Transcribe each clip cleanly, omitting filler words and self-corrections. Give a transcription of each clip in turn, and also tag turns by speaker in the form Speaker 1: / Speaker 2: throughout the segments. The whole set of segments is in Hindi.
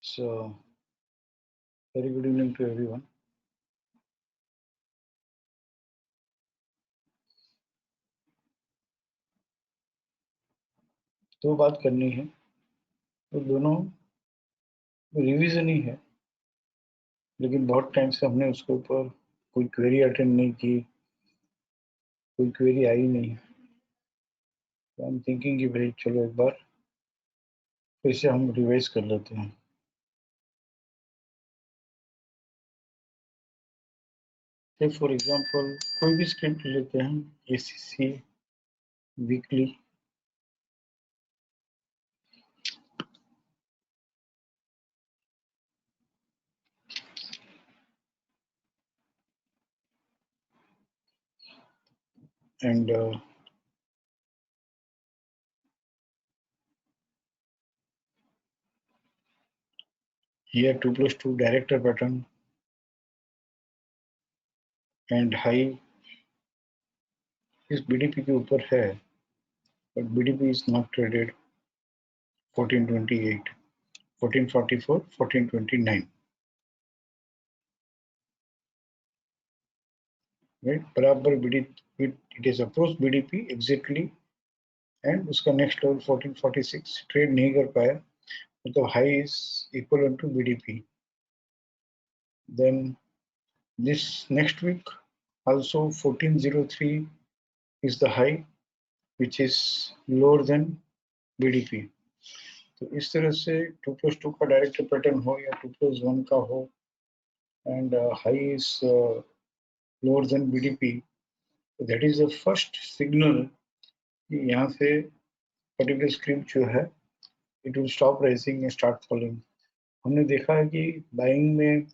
Speaker 1: So, very good evening to everyone. दो बात करनी है, तो दोनों रिवीजन ही है, लेकिन बहुत टाइम से हमने उसके ऊपर कोई क्वेरी अटेंड नहीं की, कोई क्वेरी आई नहीं। तो आई एम थिंकिंग कि भाई चलो एक बार फिर से हम रिवाइज कर लेते हैं। फॉर एग्जांपल कोई भी स्क्रिप्ट लेते हैं, ACC weekly, and here 2+2 director pattern and high इस बीडीपी के ऊपर है, but BDP is not traded 1428, 1444, 1429, right? बराबर BDP, it is approach BDP exactly, and उसका नेक्स्ट लेवल 1446 ट्रेड नहीं कर पाया, मतलब high is equal to BDP. Then this next week also 1403 is the high which is lower than BDP. तो इस तरह से 2+2 का डायरेक्ट पैटर्न हो या 2+1 का हो and high is lower than BDP, that is the first signal कि यहाँ से पर्टिकुलर स्क्रिप्ट जो है it will stop rising and start falling. हमने देखा है कि बाइंग में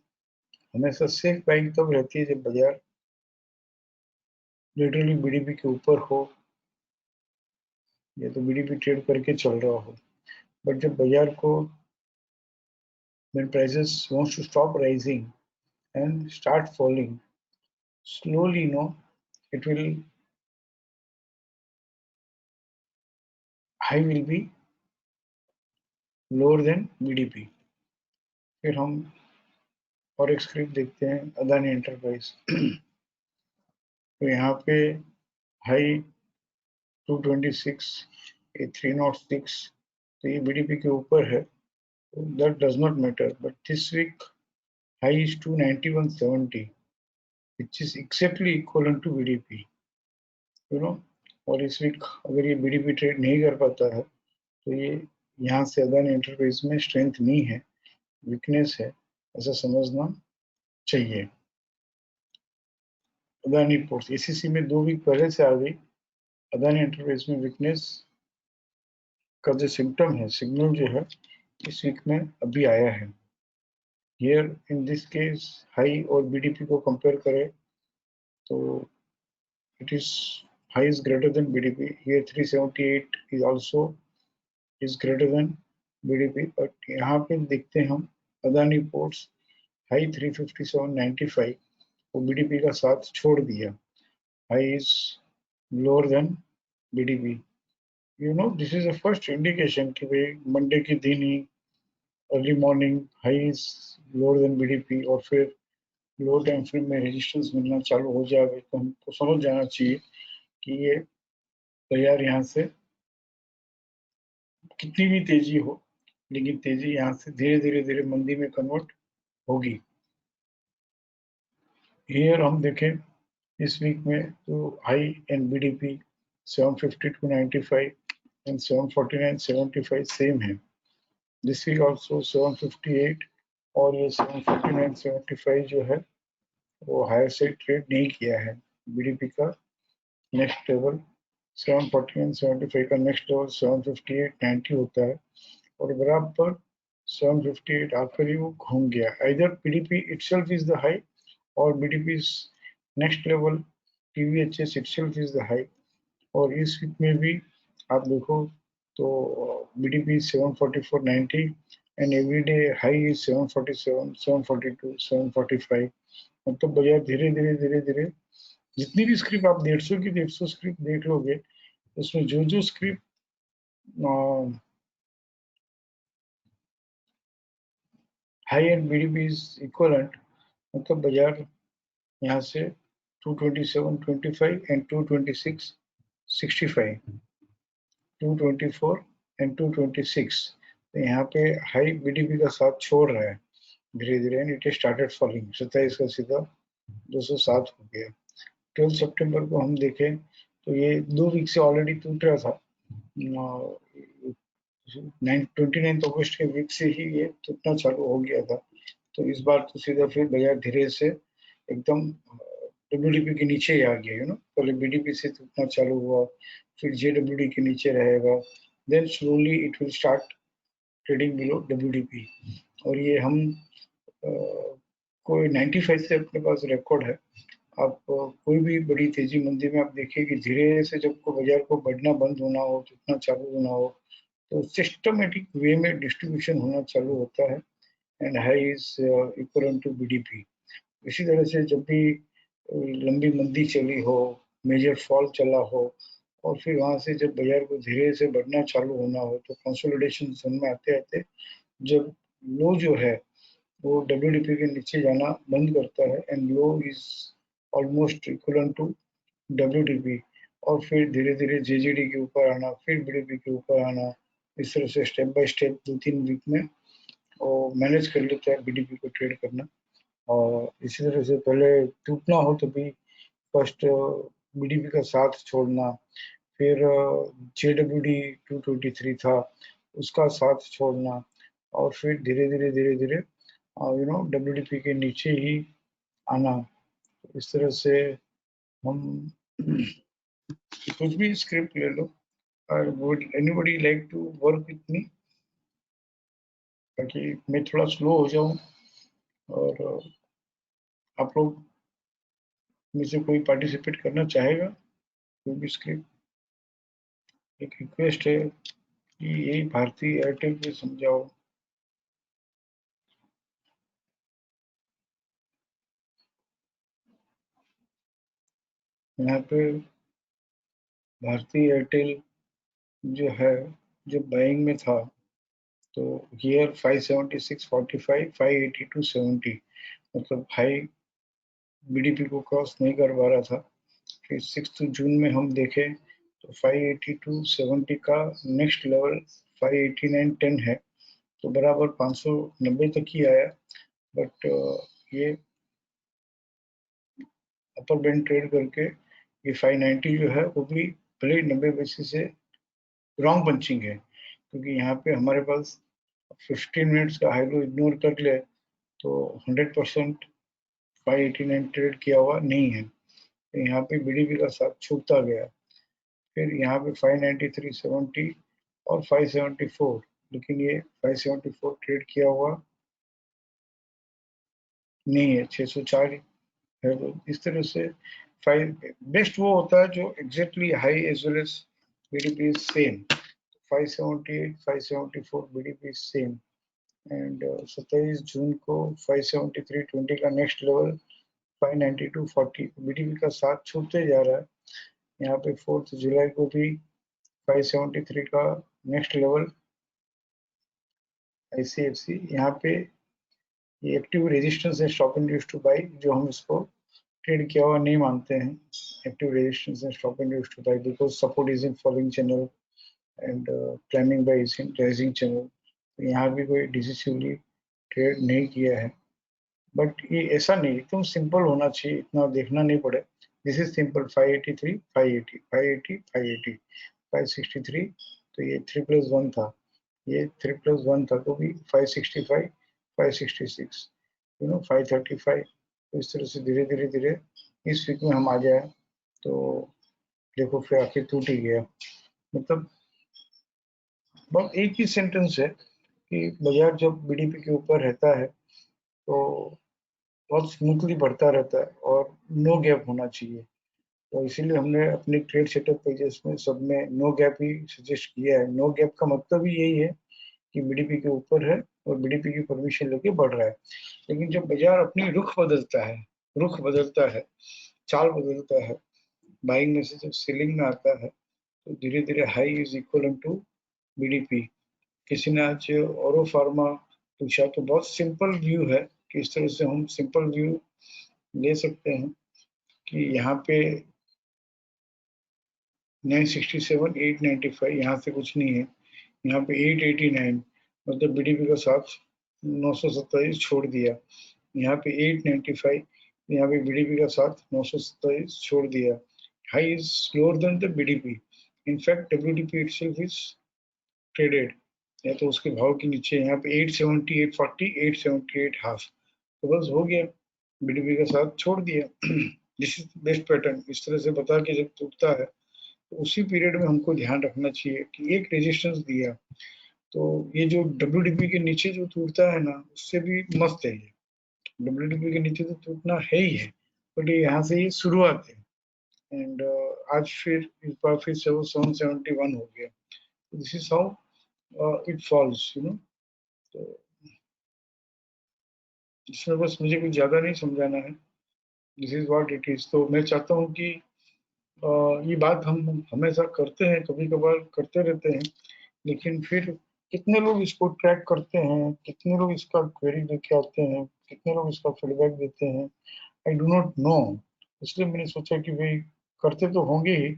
Speaker 1: हमेशा सेफ बाइंग तब रहती है जब बाजार लिटरली बीडीपी के ऊपर हो या तो बीडीपी ट्रेड करके चल रहा हो. बट जब बाजार को when prices wants to stop rising and start falling slowly, it will high will be lower than BDP. फिर हम और एक स्क्रिप्ट देखते हैं, अदानी एंटरप्राइज. तो यहाँ पे हाई 226, 306, तो ये बीडीपी के ऊपर है, तो that does not matter. But this week high is 291.70 which is exactly equivalent to BDP, और इस वीक अगर ये बीडीपी ट्रेड नहीं कर पाता है तो ये यहाँ से अदानी एंटरप्राइज में स्ट्रेंथ नहीं है, वीकनेस है, ऐसा समझना चाहिए. अदानी पोर्ट्स एसीसी में 2 वीक पहले से आ गई, अदानी एंटरप्राइज में वीकनेस का जो सिम्टम है, सिग्नल जो है, इस वीक में अभी आया है. Here in this case high और बीडीपी को कंपेयर करें तो it is high is greater than BDP. Here 378 is also is greater than BDP, but यहाँ पे देखते हैं हम अदानी पोर्ट्स हाई 357.95 वो बीडीपी का साथ छोड़ दिया. High is lower than BDP. This is the first indication कि भाई मंडे के दिन ही early morning high is lower than BDP और फिर लो टाइम फ्रेम में रेजिस्टेंस मिलना चालू हो जाए तो हमको समझ जाना चाहिए कि ये बाजार यहाँ से कितनी भी तेजी हो, लेकिन तेजी यहाँ से धीरे धीरे धीरे मंदी में कन्वर्ट होगी. हियर हम देखें इस वीक में तो high and BDP 750-95 and 749-75 same है. दिस वीक ऑल्सो 758 और ये 749-75 जो है वो हायर से ट्रेड नहीं किया है. बीडीपी का नेक्स्ट लेवल 740-75 का नेक्स्ट लेवल 758-90 होता है और बराबर 758 आकर ही वो घूम गया. Either BDP itself is the high or BDP's next level TVHS itself is the high. और इस वीक में भी आप देखो तो BDP 744.90 and every day high is 747, 742, 745. मतलब बाजार धीरे धीरे धीरे धीरे जितनी भी स्क्रिप्ट आप 150 की 150 स्क्रिप्ट देख लोगे उसमें जो जो script high and BDP is equivalent, मतलब बाजार यहाँ से 227.25 एंड 226.65, 224 एंड 226, तो यहाँ पे हाई बीडीपी का साथ छोड़ रहा है धीरे धीरे, एंड इट स्टार्टेड फॉलिंग। 27 का सीधा 207 हो गया। 12 सितंबर को हम देखें तो ये 2 वीक से ऑलरेडी टूट रहा था, 29 अगस्त के वीक से ही ये टूटना चालू हो गया था। तो इस बार तो सीधा फिर बाजार धीरे से एकदम डब्ल्यूडीपी के नीचे ही आ गया, पहले बीडीपी से टूटना चालू हुआ, फिर जेडब्ल्यूडी के नीचे रहेगा, then slowly it will start trading below WDP. और ये हम कोई 95 से अपने पास रिकॉर्ड है। आप कोई भी बड़ी तेजी मंदी में आप देखिए कि धीरे से जब को बाजार को बढ़ना बंद होना हो, टूटना चालू होना हो, तो सिस्टमेटिक वे में डिस्ट्रीब्यूशन होना चालू होता है, and high is equal to BDP. इसी तरह से जब भी लंबी मंदी चली हो, मेजर फॉल चला हो, और फिर वहां से जब बाजार को धीरे से बढ़ना चालू होना हो, तो कंसोलिडेशन जोन में आते आते जब लो जो है वो डब्ल्यूडीपी के नीचे जाना बंद करता है, and low is almost equal to WDP, और फिर धीरे धीरे जेजीडी के ऊपर आना, फिर बीडीपी के ऊपर आना, इस तरह से स्टेप बाय स्टेप 2-3 वीक में वो मैनेज कर लेता है बीडीपी को ट्रेड करना। और इसी तरह से पहले टूटना हो तो भी फर्स्ट बीडीपी का साथ छोड़ना, फिर जेडब्ल्यूडी 223 था उसका साथ छोड़ना, और फिर धीरे धीरे डब्ल्यूडीपी के नीचे ही आना। इस तरह से हम कुछ भी स्क्रिप्ट ले लो, would anybody like to work with me, ताकि मैं थोड़ा स्लो हो जाऊं, और आप लोग में से कोई पार्टिसिपेट करना चाहेगा कोई भी स्क्रिप्ट? एक रिक्वेस्ट है कि यही भारतीय एयरटेल पे समझाओ। यहाँ पे भारतीय एयरटेल जो है, जो बाइंग में था, तो हियर 576.45, 582.70, मतलब हाई बीडीपी को क्रॉस नहीं कर पा रहा था। फिर 6 जून में हम देखें तो 582.70 का नेक्स्ट लेवल 589.10 है, तो बराबर 590 तक ही आया, बट ये अपर बैंड ट्रेड करके ये 590 जो है वो भी भले 90 बेसिस से रॉन्ग पंचिंग है, क्योंकि यहाँ पे हमारे पास 15 मिनट्स का हाई लो इग्नोर कर ले तो 100% 589 ट्रेड किया हुआ नहीं है, तो यहाँ पे बीडीपी का साथ छूटता गया। फिर यहाँ पे 593.70 और 574, लेकिन ये 574 ट्रेड किया हुआ नहीं है, 604 है। तो इस तरह से फाइव बेस्ट वो होता है जो exactly high as well as BDP is same. 578, 574 BDP is same, and 27 जून को 573.20 का नेक्स्ट लेवल 592.40 बीडीपी का साथ छूटते जा रहा है। यहाँ पे 4 जुलाई को भी 573 का नेक्स्ट लेवल आईसीएफसी, यहाँ पे ये एक्टिव रेजिस्टेंस है स्टॉप इंड्यूस टू बाई, जो हम इसको ट्रेड किया हुआ नहीं मानते हैं। एक्टिव रेजिस्टेंस है stop induce two by because support is in following channel and climbing by is in rising channel. तो यहाँ भी कोई डिसिसिवली ट्रेड नहीं किया है, बट ये ऐसा नहीं एकदम सिंपल होना चाहिए, इतना देखना नहीं पड़े। दिस इज सिंपल 583, 580, 580, 580, 563, तो ये 3+1 था, ये 3+1 था, तो भी 565, 566, 535। तो इस तरह से धीरे धीरे धीरे इस वीक में हम आ गए, तो देखो फिर आखिर टूट ही गया। मतलब बहुत एक ही सेंटेंस है कि बाजार जब बीडीपी के ऊपर रहता है तो बहुत स्मूथली बढ़ता रहता है और नो गैप होना चाहिए। तो इसीलिए हमने अपने ट्रेड सेटअप पेजेस में सब में नो गैप ही सजेस्ट किया है। नो गैप का मतलब ही यही है कि बीडीपी के ऊपर है और बीडीपी की परमिशन लेके बढ़ रहा है। लेकिन जब बाजार अपनी रुख बदलता है, चाल बदलता है, बाइंग में से जब सेलिंग में आता है, तो धीरे धीरे high is equal to BDP. किसी ने आज औरो फार्मा पूछा। तो बहुत सिंपल व्यू है कि इस तरह से हम सिंपल व्यू ले सकते हैं कि यहाँ पे 967, 895 यहाँ से कुछ नहीं है, यहाँ पे 889 मतलब बीडीपी का साथ 927 छोड़ दिया, यहाँ पे 895 यहाँ पे बीडीपी का साथ 927 छोड़ दिया। High is lower than the BDP, in fact WDP itself is traded या तो उसके भाव के नीचे, यहाँ पे 870, 840, 878 हाफ, तो बस हो गया, बीडीपी का साथ छोड़ दिया। This is best pattern. इस तरह से बता के जब टूटता है तो उसी पीरियड में हमको ध्यान रखना चाहिए कि एक रेजिस्टेंस दिया, तो ये जो डब्ल्यूडीपी के नीचे जो टूटता है ना, उससे भी मस्त है ये। डब्ल्यूडीपी के नीचे तो टूटना है ही है, बट ये यहाँ से ये शुरुआत है। एंड आज फिर इस बार फिर से वो 771 हो गया। This is how it falls, you know. तो इसमें बस मुझे कुछ ज्यादा नहीं समझाना है, this is what it is. तो मैं चाहता हूँ कि ये बात हम हमेशा करते हैं, कभी कभार करते रहते हैं, लेकिन फिर कितने लोग इसको ट्रैक करते हैं, कितने लोग इसका क्वेरी लेके आते हैं, कितने लोग इसका फीडबैक देते हैं, आई डू नॉट नो। इसलिए मैंने सोचा कि भाई करते तो होंगे ही,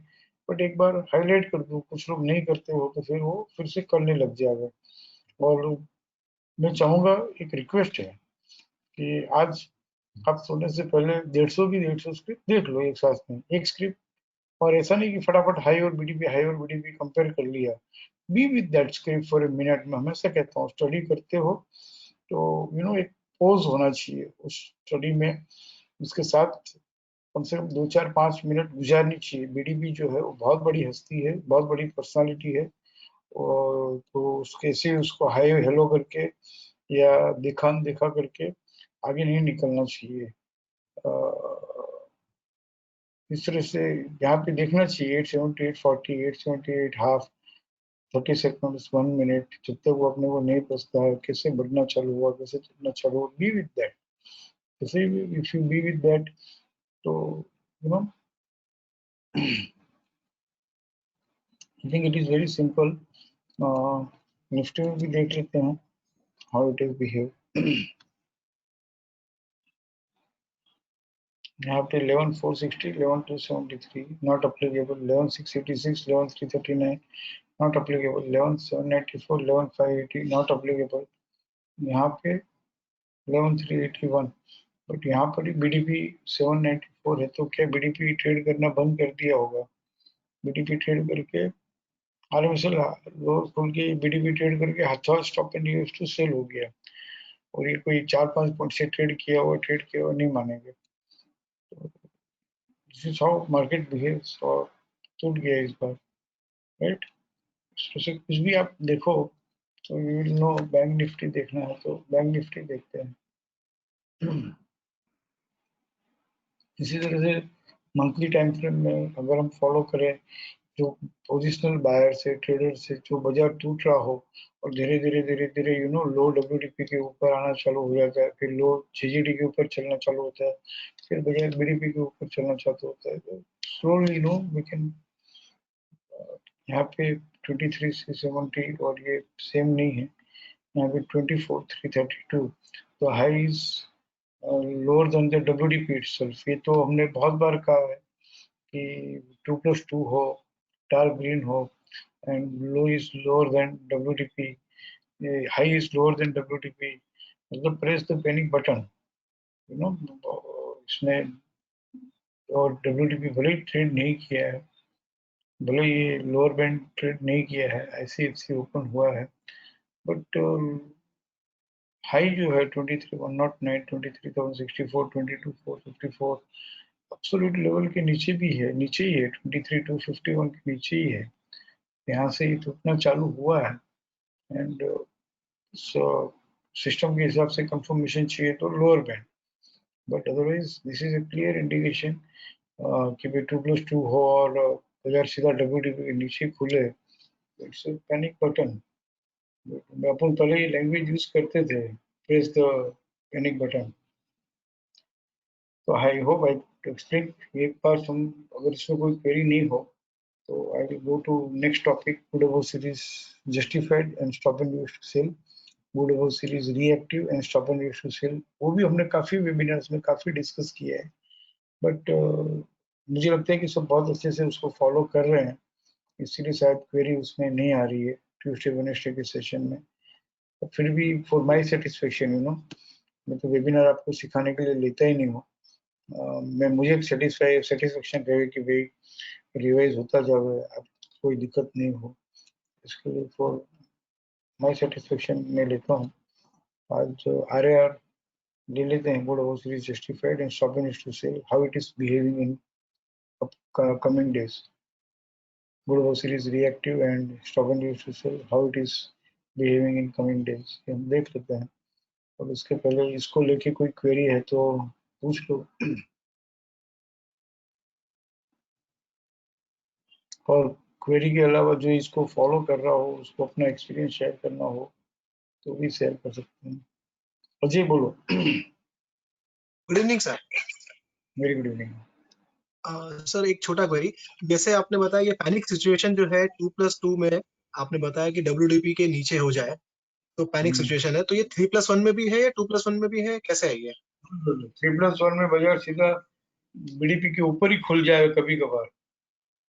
Speaker 1: बट एक बार हाईलाइट कर दूं, कुछ लोग नहीं करते हो तो फिर वो फिर से करने लग जाएगा। और मैं चाहूंगा, एक रिक्वेस्ट है कि आज आप सोने से पहले 150 की 150 स्क्रिप्ट देख लो एक साथ में, एक स्क्रिप्ट। और ऐसा नहीं कि फटाफट हाई और बीडीपी कंपेयर कर लिया, B with that script for a minute. मैं हमेशा कहता हूँ स्टडी करते हो तो एक पोज होना चाहिए उस स्टडी में, उसके साथ कम से कम 2, 4, 5 मिनट गुजारनी चाहिए। बीडीपी जो है वो बहुत बड़ी हस्ती है, बहुत बड़ी पर्सनालिटी है, और तो उसके से उसको हाई हेलो करके या देखा देखा करके आगे नहीं निकलना चाहिए। इस तरह से यहाँ पे देखना चाहिए 870, 840, 878 हाफ, 30 सेकंड, 1 मिनट, जब तक वो अपने को नहीं पछता है कैसे बढ़ना चालू हुआ, कैसे चलना चालू हुआ, बी विद दैट। जैसे if you be with that, तो you know I think it is very simple. Nifty में भी देख लेते हैं हाउ इट इज बिहेव। यहाँ पे 11,460, 11,273 not applicable, 11,686, 11,339 not applicable, 11,794, 11,580 not applicable, यहाँ पे 11,381। बट यहाँ पर बीडीपी 794 है, तो क्या बीडीपी ट्रेड करना बंद कर दिया होगा? बीडीपी ट्रेड करके आर्टिफिशियल लो खोल के बीडीपी ट्रेड करके हाथ stop and use to sell हो गया, और ये कोई 4-5 पॉइंट से ट्रेड किया हुआ नहीं मानेंगे। This is how market behaves, और टूट गया इस बार, राइट। इसमें कुछ भी आप देखो तो you will know. Bank Nifty देखना है तो बैंक निफ्टी देखते हैं। इसी तरह से मंथली टाइम फ्रेम में अगर हम फॉलो करें, जो पोजिशनल बायर से ट्रेडर से जो बाजार टूट रहा हो और धीरे धीरे धीरे धीरे लो डब्ल्यूडीपी के ऊपर आना चालू हो जाता है, फिर लो जीजीडी के ऊपर चलना चालू होता है, फिर बाजार बीडीपी के ऊपर चलना चालू होता है, तो स्लोली वी कैन। यहाँ पे 23,370 और ये सेम नहीं है, यहाँ पे 24,332, तो high is lower than the WDP itself. ये तो हमने बहुत बार कहा है कि 2+2 हो, डार्क ग्रीन हो, and low is lower than WTP, high is lower than WTP, मतलब press the panic button, you know। इसने और WTP भले ही ट्रेड नहीं किया है, भले ये लोअर बैंड ट्रेड नहीं किया है, ICICI ओपन हुआ है, बट हाई जो है 23,109, 23,064, 22,454 एब्सोल्यूट लेवल के नीचे भी है, नीचे ही है, 23,251 के नीचे ही है। यहाँ से ही टूटना चालू हुआ है, एंड सिस्टम के हिसाब से कंफर्मेशन चाहिए तो lower band, but otherwise this is a clear indication कि भाई 2+2 हो और बाजार सीधा डब्ल्यूटीपी के नीचे खुले, इट्स ए पैनिक बटन। अपन पहले ही लैंग्वेज यूज करते थे, प्रेस द पैनिक बटन। तो आई होप आई एक्सप्लेन। एक बार हम अगर इसमें कोई क्वेरी नहीं हो तो I will go to next topic, put series justified and stop and use to sell. Woodward series reactive and stop and rate to sell, वो भी हमने काफी वेबिनार्स में काफी डिस्कस किया है, बट मुझे लगता है कि सब बहुत अच्छे से उसको फॉलो कर रहे हैं, इसीलिए शायद क्वेरी उसमें नहीं आ रही है ट्यूसडे वेडनेसडे के सेशन में। फिर भी फॉर माय सेटिस्फेक्शन, मैं तो वेबिनार आपको सिखाने के लिए लेता ही नहीं हूँ। मैं मुझे सेटिस्फेक्शन रहे कि भाई रिवाइज होता जाए, अब कोई दिक्कत नहीं हो, इसके लिए फॉर माय सेटिस्फेक्शन मैं लेता हूँ। आज RAR ले लेते हैं, board of series justified and stop and to से how it is behaving in coming days. Board of series reactive and stop and use to sell how it is behaving in coming days, ये हम देख लेते हैं। और इसके पहले इसको लेके कोई क्वेरी है तो पूछ लो, और क्वेरी के अलावा जो इसको फॉलो कर रहा हो, उसको अपना एक्सपीरियंस शेयर करना हो तो भी शेयर कर सकते हैं। अजय बोलो।
Speaker 2: Good evening sir.
Speaker 1: Very good evening.
Speaker 2: Sir एक छोटा क्वेरी, जैसे आपने बताया ये पैनिक सिचुएशन जो है 2+2 में आपने बताया कि WDP के नीचे हो जाए तो पैनिक सिचुएशन है, तो ये 3+1 में भी है या 2+1 में भी है, कैसे है ये?
Speaker 1: 3+1 में बाजार सीधा BDP के ऊपर ही खुल जाए कभी कभार।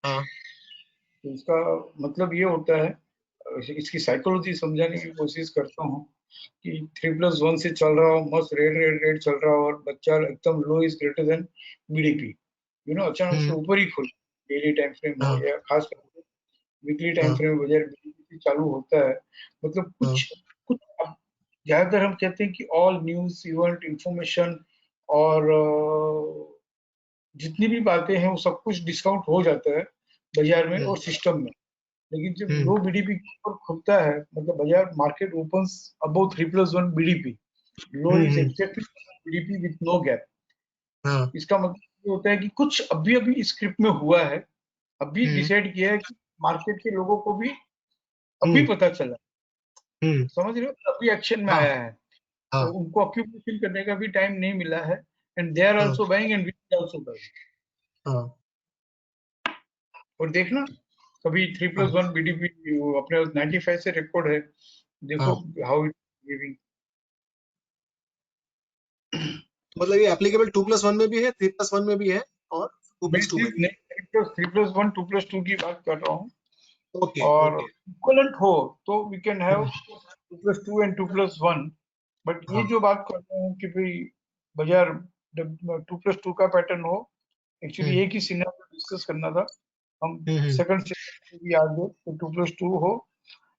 Speaker 2: हाँ।
Speaker 1: तो इसका मतलब ये होता है, इसकी साइकोलॉजी समझाने की कोशिश करता हूँ कि 3+1 से चल रहा हो, मस्त रेड रेड रेड चल रहा हो और बच्चा एकदम लो इज ग्रेटर देन BDP, अचानक से ऊपर ही खुल, डेली टाइम फ्रेम हो या खास करके वीकली टाइम फ्रेम में बाजार BDP चालू होता है, मतलब कुछ कुछ ज्यादातर हम कहते हैं कि ऑल न्यूज इवेंट इंफॉर्मेशन और जितनी भी बातें हैं वो सब कुछ डिस्काउंट हो जाता है बाजार में और सिस्टम में। लेकिन जब लो BDP के ऊपर खुलता है, मतलब बाजार market opens above 3+1 BDP, low is exactly BDP with no gap. इसका मतलब ये होता है कि कुछ अभी अभी स्क्रिप्ट में हुआ है, अभी डिसाइड किया है कि मार्केट के लोगों को भी अभी पता चला, समझ रहे हो, अभी एक्शन में आया है, तो उनको ऑक्यूपेशन करने का भी टाइम नहीं मिला है, and they are also buying and we are also buying. और देखना कभी 3+1 BDP अपने 95 से रिकॉर्ड है, देखो हाउ इट गिविंग।
Speaker 2: मतलब ये एप्लीकेबल 2+1 में भी है, 3+1 में भी है और 2+2 में भी है।
Speaker 1: 3+1 2+2 की बात कर रहा हूँ।
Speaker 2: ओके,
Speaker 1: और इक्विवेलेंट हो तो we can have 2+2 and 2+1, but ये जो बात कर रहा हूँ कि भाई बाजार 2+2 का पैटर्न हो, एक्चुअली एक ही सिनेरियो डिस्कस करना था, हम सेकंड सिनेरियो भी आ गए तो 2+2 हो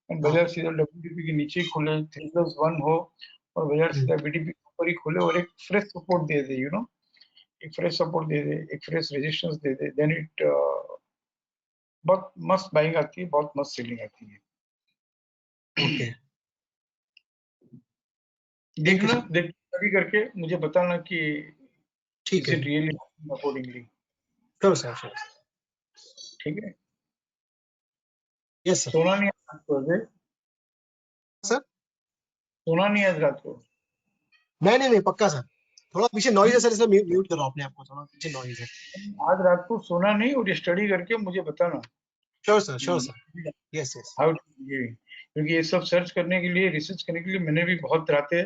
Speaker 1: एंड बाजार सीधा WDP के नीचे खुले, 3+1 हो और बाजार सीधा BDP के ऊपर ही खुले और एक फ्रेश सपोर्ट दे दे, एक फ्रेश सपोर्ट दे दे, एक फ्रेश रेजिस्टेंस दे दे, देन इट बहुत मस्त बाइंग आती है, बहुत मस्त सेलिंग आती है।
Speaker 2: ओके,
Speaker 1: देखना, देख कभी करके मुझे बताना कि
Speaker 2: ठीक है,
Speaker 1: is it really accordingly.
Speaker 2: Sure sir, sure.
Speaker 1: ठीक है,
Speaker 2: यस सर।
Speaker 1: सोना नहीं आज रात को, अजय
Speaker 2: सर
Speaker 1: सोना नहीं आज रात को।
Speaker 2: नहीं, पक्का सर। थोड़ा पीछे नॉइज है सर, इसलिए म्यूट करो अपने आप को, थोड़ा पीछे नॉइज है।
Speaker 1: आज रात को सोना नहीं और स्टडी करके मुझे बताना।
Speaker 2: Sure sir, sure sir. Yes yes.
Speaker 1: How क्योंकि ये सब सर्च करने के लिए, रिसर्च करने के लिए मैंने भी बहुत रातें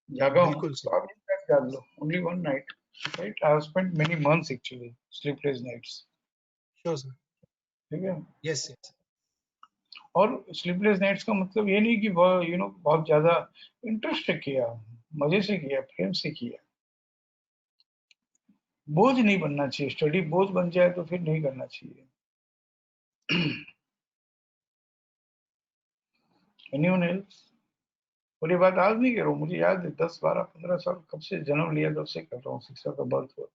Speaker 1: जागा हूँ,
Speaker 2: बिल्कुल सर।
Speaker 1: तो आप एक रात जाग लो, only one night, right? I have spent many months actually sleepless nights.
Speaker 2: Sure sir.
Speaker 1: ठीक है,
Speaker 2: यस यस।
Speaker 1: और स्लीपलेस नाइट्स का मतलब ये नहीं कि बहुत ज्यादा इंटरेस्ट से किया, मजे से किया, प्रेम से किया। बोझ नहीं बनना चाहिए, स्टडी बोझ बन जाए तो फिर नहीं करना चाहिए। Anyone else? और ये बात आज नहीं कर रहा हूँ, मुझे याद है 10 12 15 साल कब से जन्म लिया तब से कर रहा हूँ, शिक्षा का बर्थ हुआ,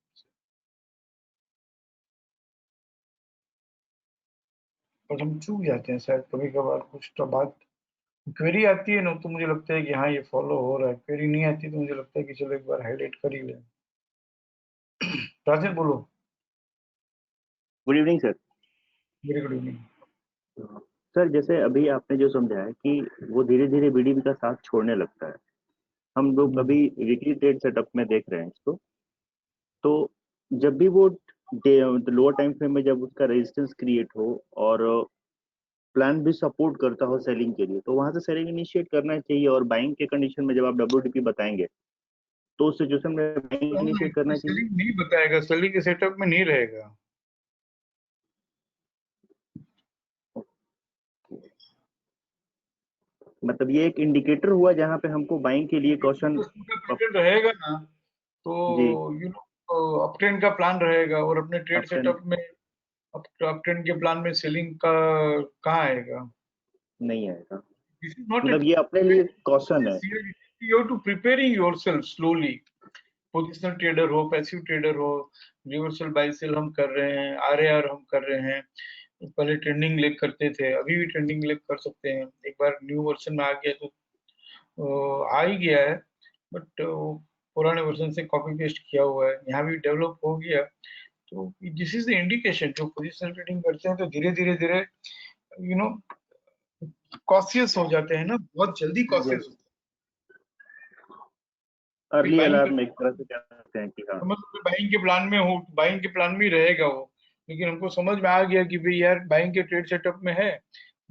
Speaker 1: पर हम चूक जाते हैं शायद कभी कभार, कुछ तो बात क्वेरी आती है ना तो मुझे लगता है कि हाँ ये फॉलो हो रहा है, क्वेरी नहीं आती तो मुझे लगता है कि चलो एक बार हाईलाइट कर ही ले। राजन बोलो।
Speaker 3: Good evening sir.
Speaker 1: Very good evening
Speaker 3: sir, जैसे अभी आपने जो समझाया कि वो धीरे धीरे बीडीपी का साथ छोड़ने लगता है, हम लोग अभी वीकली ट्रेड सेटअप में देख रहे हैं इसको, तो जब भी वो लोअर टाइम फ्रेम में जब उसका रेजिस्टेंस क्रिएट हो और प्लान भी सपोर्ट करता हो सेलिंग के लिए, तो वहां से सेलिंग इनिशिएट करना चाहिए। और बाइंग के कंडीशन में जब आप WDP बताएंगे तो उस सिचुएशन में बाइंग इनिशिएट करना चाहिए।
Speaker 1: सेलिंग नहीं बताएगा, सेलिंग के सेटअप में नहीं रहेगा।
Speaker 3: मतलब ये एक इंडिकेटर हुआ जहां पे हमको बाइंग के लिए क्वेश्चन
Speaker 1: पैटर्न रहेगा ना, तो
Speaker 3: जी
Speaker 1: यू नो अपट्रेंड का प्लान रहेगा, और अपने ट्रेड
Speaker 3: अपट्रेंड
Speaker 1: सेटअप में अपट्रेंड के प्लान में सेलिंग का कहाँ आएगा?
Speaker 3: नहीं आएगा।
Speaker 1: दिस इज नॉट
Speaker 3: मतलब ये अपने लिए क्वेश्चन है।
Speaker 1: You have to preparing yourself slowly. Positional trader हो, पैसिव ट्रेडर हो, रिवर्सल बाय सेल हम कर रहे हैं, RAR हम कर रहे हैं, पहले ट्रेंडिंग लेग करते थे, अभी भी ट्रेंडिंग लेग कर सकते हैं। एक बार न्यू वर्जन में आ गया तो आ ही गया है, बट पुराने वर्जन से कॉपी पेस्ट किया हुआ है, यहाँ भी डेवलप हो गया। तो दिस इज द इंडिकेशन, जो पोजिशनल ट्रेडिंग करते हैं तो धीरे धीरे धीरे यू नो कॉशियस हो जाते हैं ना, बहुत जल्दी कॉशियस
Speaker 3: यस,
Speaker 1: होते हैं।
Speaker 3: अर्ली
Speaker 1: बाइंग
Speaker 3: अलार्म एक तरह से कह सकते हैं कि हाँ।
Speaker 1: मतलब बाइंग के प्लान में हो, बाइंग के प्लान में ही रहेगा वो, लेकिन हमको समझ में आ गया कि भाई यार बाइंग के ट्रेड सेटअप में है,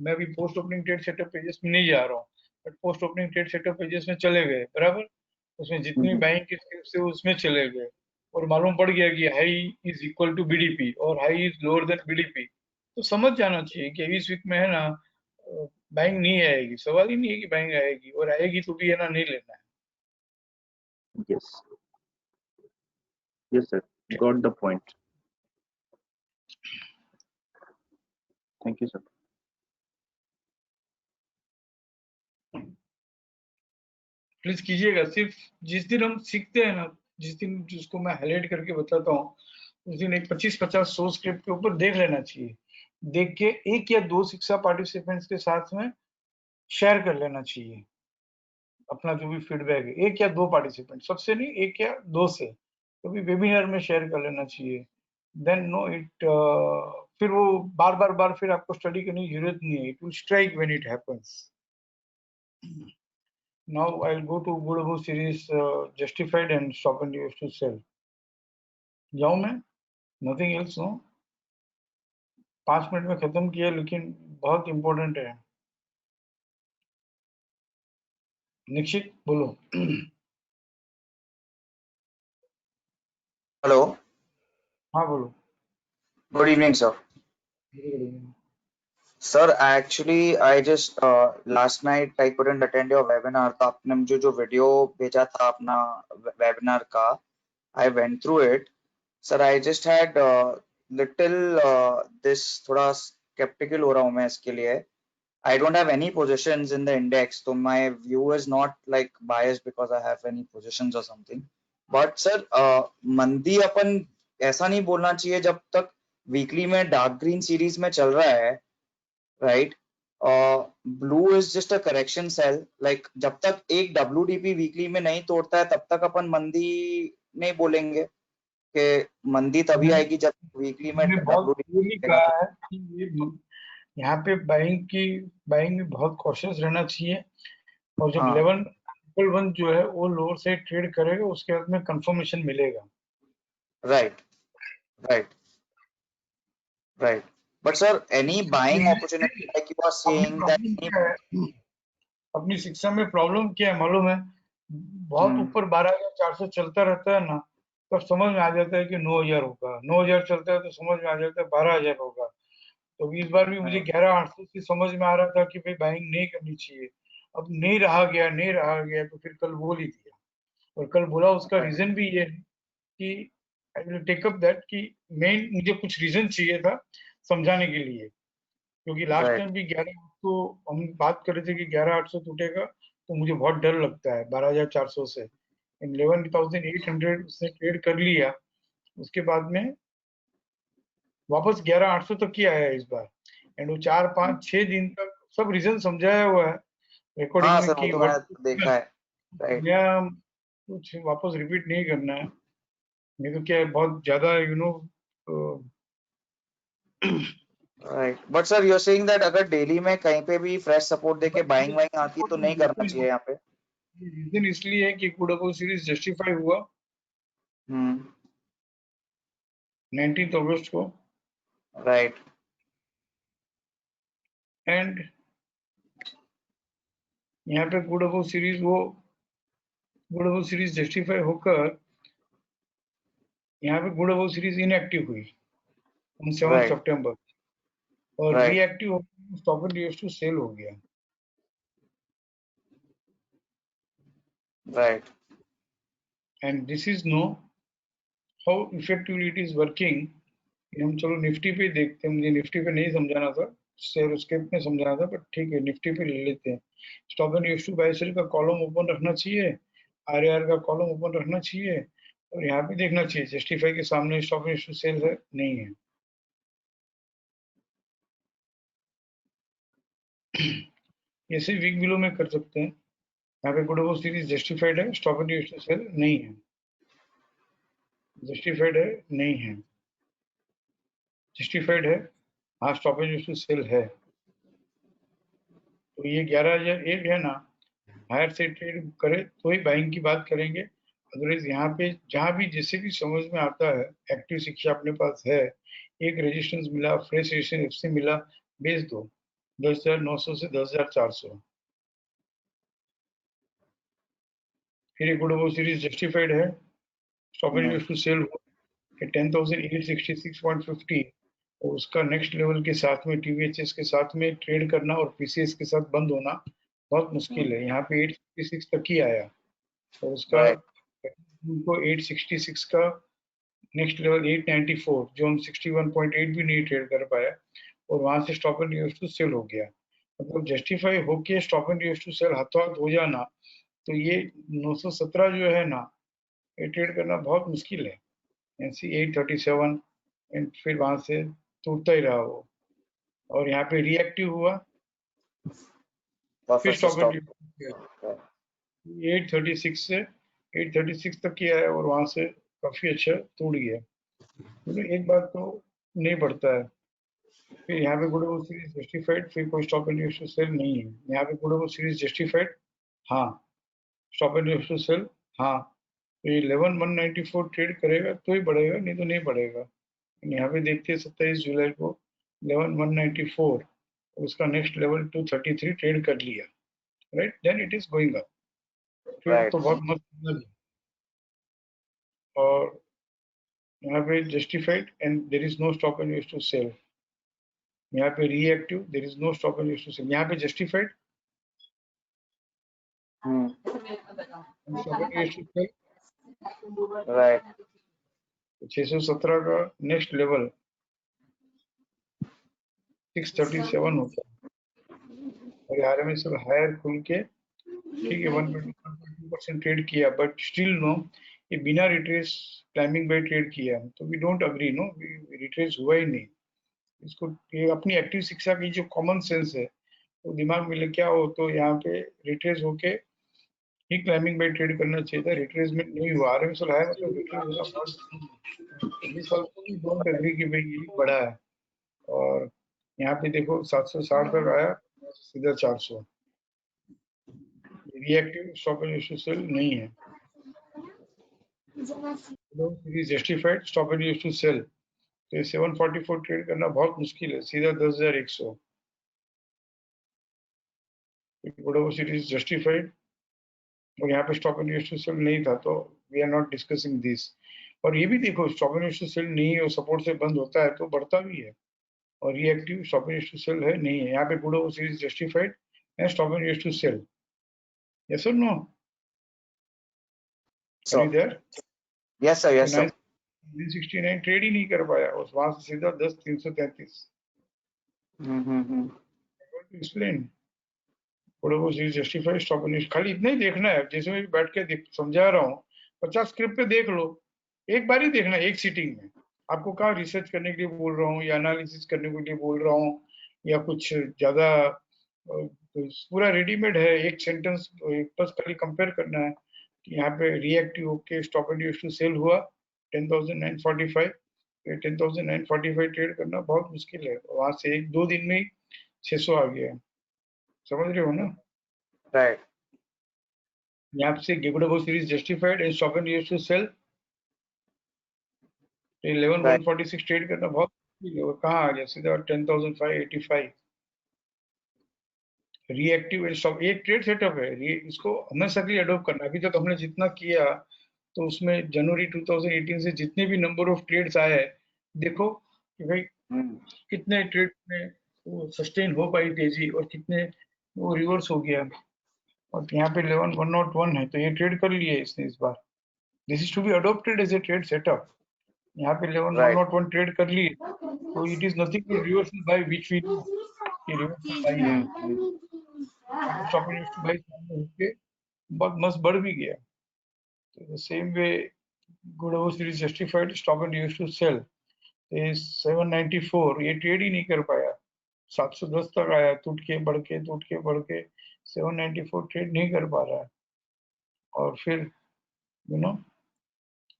Speaker 1: मैं अभी post opening trade setup pages में नहीं जा रहा हूँ, but post opening trade setup pages में चले गए बराबर, उसमें जितनी
Speaker 3: हम्म,
Speaker 1: बाइंग की स्टेप्स थे उसमें चले गए, और मालूम पड़ गया कि high is equal to BDP और high is lower than BDP, तो समझ जाना चाहिए कि अभी इस वीक में है ना बाइंग नहीं आएगी, सवाल ही नहीं है कि बाइंग आएगी, और आएगी तो भी है ना नहीं लेना है।
Speaker 3: Yes yes sir, got the point. Thank you sir.
Speaker 1: Please कीजिएगा, सिर्फ जिस दिन हम सीखते हैं ना, जिस दिन जिसको मैं हाईलाइट करके बताता हूँ, उस दिन एक 25-50 100 स्क्रिप्ट के ऊपर देख लेना चाहिए, देख के एक या दो शिक्षा पार्टिसिपेंट्स के साथ में शेयर कर लेना चाहिए अपना जो भी फीडबैक है, एक या दो पार्टिसिपेंट, सबसे नहीं, एक या दो से तो भी वेबिनार में शेयर कर लेना चाहिए। देन नो इट, फिर वो बार फिर आपको स्टडी करने की जरूरत नहीं है, it will strike when it happens. Now I'll go to Budabu series Justified and Stop and Use to Sell. जाऊं मैं? Nothing else, no? 5 मिनट में खत्म किया, लेकिन बहुत इंपॉर्टेंट है। निश्चित बोलो।
Speaker 4: Hello,
Speaker 1: हाँ बोलो।
Speaker 4: good evening, sir. Sir, actually, I just last night I couldn't attend your webinar. तो आपने मुझे जो वीडियो भेजा था अपना वेबिनार का, I went through it. Sir, I just had little this थोड़ा skeptical हो रहा हूँ मैं इसके लिए. I don't have any positions in the index, so my view is not like biased because I have any positions or something. But sir, मंदी अपन ऐसा नहीं बोलना चाहिए जब तक वीकली में डार्क ग्रीन सीरीज में चल रहा है, right? Blue is just a correction sell, like जब तक एक WDP वीकली में नहीं तोड़ता है तब तक अपन मंदी नहीं बोलेंगे कि मंदी तभी आएगी जब वीकली में
Speaker 1: मैंने बहुत क्लियरली
Speaker 4: WDP
Speaker 1: कहा है कि ये यहाँ पे बाइंग में बहुत कॉशियस रहना चाहिए, और जब
Speaker 4: हाँ,
Speaker 1: लेवल ट्रिपल वन जो है वो लोअर से ट्रेड करेगा, उसके बाद में कंफर्मेशन मिलेगा।
Speaker 4: Right right right. But sir, any buying opportunity like you are
Speaker 1: अपनी
Speaker 4: saying that
Speaker 1: प्रॉब्लम
Speaker 4: any
Speaker 1: क्या है, अपनी शिक्षा में प्रॉब्लम क्या है मालूम है? बहुत ऊपर 12,400 चलता रहता है ना, तब समझ में आ जाता है कि 9,000 होगा, 9,000 चलता है तो समझ में आ जाता है 12,000 होगा। तो इस बार भी मुझे 11,800 से समझ में आ रहा था कि भाई बाइंग नहीं करनी चाहिए, अब नहीं रहा गया तो फिर कल बोल ही दिया, और कल बोला उसका
Speaker 4: right,
Speaker 1: रीजन भी ये है कि I will take up that, कि मेन मुझे कुछ रीजन चाहिए था समझाने के लिए, क्योंकि लास्ट
Speaker 4: right,
Speaker 1: टाइम भी 11,800 हम बात कर रहे थे कि 11,800 टूटेगा, तो मुझे बहुत डर लगता है 12,400 से। 11,800 उसने ट्रेड कर लिया, उसके बाद में वापस 11,800 तक ही आया इस बार, एंड वो 4 5 6 दिन तक सब रीजन समझाया हुआ है रिकॉर्डिंग
Speaker 4: हाँ
Speaker 1: में
Speaker 4: सर वो
Speaker 1: कि
Speaker 4: तो
Speaker 1: व्हाट
Speaker 4: मैंने देखा है, राइट
Speaker 1: नया कुछ वापस रिपीट नहीं करना है, नहीं तो क्या है, बहुत ज्यादा
Speaker 4: right. But sir you are saying that अगर डेली में कहीं पे भी फ्रेश सपोर्ट देके बाइंग वाइंग आती है तो नहीं करना चाहिए यहाँ पे.
Speaker 1: रीजन इसलिए है कि गुडाको सीरीज जस्टिफाई हुआ
Speaker 4: हम्म,
Speaker 1: 19 अगस्त को,
Speaker 4: राइट
Speaker 1: एंड यहाँ पे गुड अबव सीरीज जस्टिफाई होकर यहाँ पे गुड अबव सीरीज इनएक्टिव हुई ऑन 7
Speaker 4: Right.
Speaker 1: सितंबर और
Speaker 4: Right.
Speaker 1: रीएक्टिव होकर stop and use to sell हो गया.
Speaker 4: Right.
Speaker 1: And this is know how effectively it is working. हम चलो निफ्टी पे देखते हैं. मुझे निफ्टी पे नहीं समझाना था, शेयर उसके में समझाना था, बट ठीक है निफ्टी पे ले लेते हैं. Stop and use to buy sell का कॉलम ओपन रखना चाहिए, आरएआर का कॉलम ओपन रखना चाहिए और यहाँ पे देखना चाहिए जस्टिफाई के सामने stop and use to sell है नहीं है. ऐसे वीक बिलो में कर सकते हैं. यहाँ पे गुड अबव सीरीज जस्टिफाइड है, stop and use to sell नहीं है. जस्टिफाइड है नहीं है, जस्टिफाइड है हाँ, stop and use to sell है. तो ये 11,001 है ना, हायर से ट्रेड करे तो ही बाइंग की बात करेंगे. अदरवाइज यहाँ पे जहाँ भी जैसे भी समझ में आता है, एक्टिव शिक्षा अपने पास है, एक रेजिस्टेंस मिला, फ्रेश रेजिस्टेंस एफसी मिला, बेच दो 10,900 से 10,400. फिर एक गुड अबव सीरीज जस्टिफाइड है, stop and use to sell 10,866.50 और उसका नेक्स्ट लेवल के साथ में टीवीएचएस के साथ में ट्रेड करना और पीसीएस के साथ बंद होना बहुत मुश्किल है. यहाँ पे 866 तक ही आया और उसका उनको 866 का नेक्स्ट लेवल 894 जो हम 61.8 भी नहीं ट्रेड कर पाया और वहां से stop and use to sell हो गया. मतलब जस्टिफाई होके stop and use to sell हाथों हाथ हो जाना, तो ये 917 जो है ना, ये ट्रेड करना बहुत मुश्किल है. एनसी 837 एंड फिर वहां से टूटता ही रहा वो और यहाँ पे रिएक्टिव हुआ, फिर स्टॉप एंड 836 से 836 तक किया है और वहां से काफी अच्छा टूट गया. तो एक बात तो नहीं बढ़ता है. फिर यहाँ पे गुड अबव सीरीज जस्टिफाइड, फिर कोई stop and use to sell नहीं है. यहाँ पे गुड अबव सीरीज जस्टिफाइड हाँ, stop and use to sell हाँ. तो ये 11,194 ट्रेड करेगा तो ही बढ़ेगा, नहीं तो नहीं बढ़ेगा. यहाँ पे देखते हैं 27 जुलाई को 11,194 उसका नेक्स्ट लेवल 233 ट्रेड कर लिया, right, then it is going up. Trade तो बहुत मस्त है. और यहाँ पे justified and there is no stop and use to sell. यहाँ पे reactive, there is no stop and use to sell. यहाँ पे justified stop and use to sell.
Speaker 4: Right.
Speaker 1: 617 का नेक्स्ट लेवल 637 होता है और आरएमएस हायर खुल के ठीक है 1.2% ट्रेड किया, बट स्टिल नो ये बिना रिट्रेस क्लाइंबिंग बाय ट्रेड किया, तो we don't agree. No, retrace हुआ ही नहीं. इसको ये अपनी एक्टिव शिक्षा की जो कॉमन सेंस है तो दिमाग में क्या हो, तो यहाँ पे रिट्रेस होके ही क्लाइंबिंग बाय ट्रेड करना चाहिए था. रिट्रेसमेंट नहीं हुआ, आरएमएस है मतलब रिट्रेस होना बहुत. इस साल को भी डोंट अग्री कि भाई ये बड़ा है. और यहाँ पे देखो 760 तक आया, सीधा 400. Reactive stop and use to sell नहीं है. Series justified stop and use to sell, तो 744 ट्रेड करना बहुत मुश्किल है, सीधा 10,100. गुड सीरीज जस्टिफाइड और यहाँ पे stop and use to sell नहीं था, तो we are not discussing this. और ये भी देखो stop and use to sell नहीं है और सपोर्ट से बंद होता है तो बढ़ता भी है. और reactive stop and use to sell है नहीं है. यहाँ पे good series justified and stop and use to sell. Yes और no?
Speaker 4: So, yes sir, yes sir.
Speaker 1: 969 trade ही नहीं कर पाया और वहां से सीधा 10,333. Explain good series justified stop and use. खाली इतना ही देखना है, जैसे मैं बैठ के समझा रहा हूँ 50 स्क्रिप्ट पे देख लो, एक बार ही देखना है, एक सीटिंग में. आपको कहाँ रिसर्च करने के लिए बोल रहा हूँ या एनालिसिस करने के लिए बोल रहा हूँ या कुछ ज्यादा पूरा रेडीमेड है. एक सेंटेंस बस खाली कंपेयर करना है कि यहाँ पे रिएक्टिव होके stop and use to sell हुआ 10,945. 10,945 ट्रेड करना बहुत मुश्किल है. वहां से एक दो दिन में ही 600 आ गया. समझ रहे हो ना?
Speaker 4: Right.
Speaker 1: यहाँ से good series justified and stop and use to sell 11,146 trade करना बहुत मुश्किल है. और कहाँ आ गया सीधा 10,585. रिएक्टिव एंड स्टॉप, एक ट्रेड सेटअप है, इसको हमेशा अडोप्ट करना। अभी तक हमने जितना किया तो उसमें जनवरी 2018 से जितने भी नंबर ऑफ ट्रेड्स आए हैं, देखो कि भाई कितने ट्रेड में वो सस्टेन हो पाई तेजी और कितने वो रिवर्स हो गया। और यहाँ पे 11,101 है, तो ये ट्रेड कर लिए इसने इस बार। This is to be adopted as a trade setup. यहाँ पे 11,101 ट्रेड कर लिए, तो it is nothing but reversal buy which we know कि रिवर्सल बाय है। स्टॉप एंड टू बाय होके बहुत मस्त बढ़ भी गया। तो the same way good series justified, stop and use to sell 794 ये ट्रेड ही नहीं कर पाया, 710 तक आया, टूट के बढ़ के 794 ट्रेड नहीं कर पा रहा है। और फिर यू नो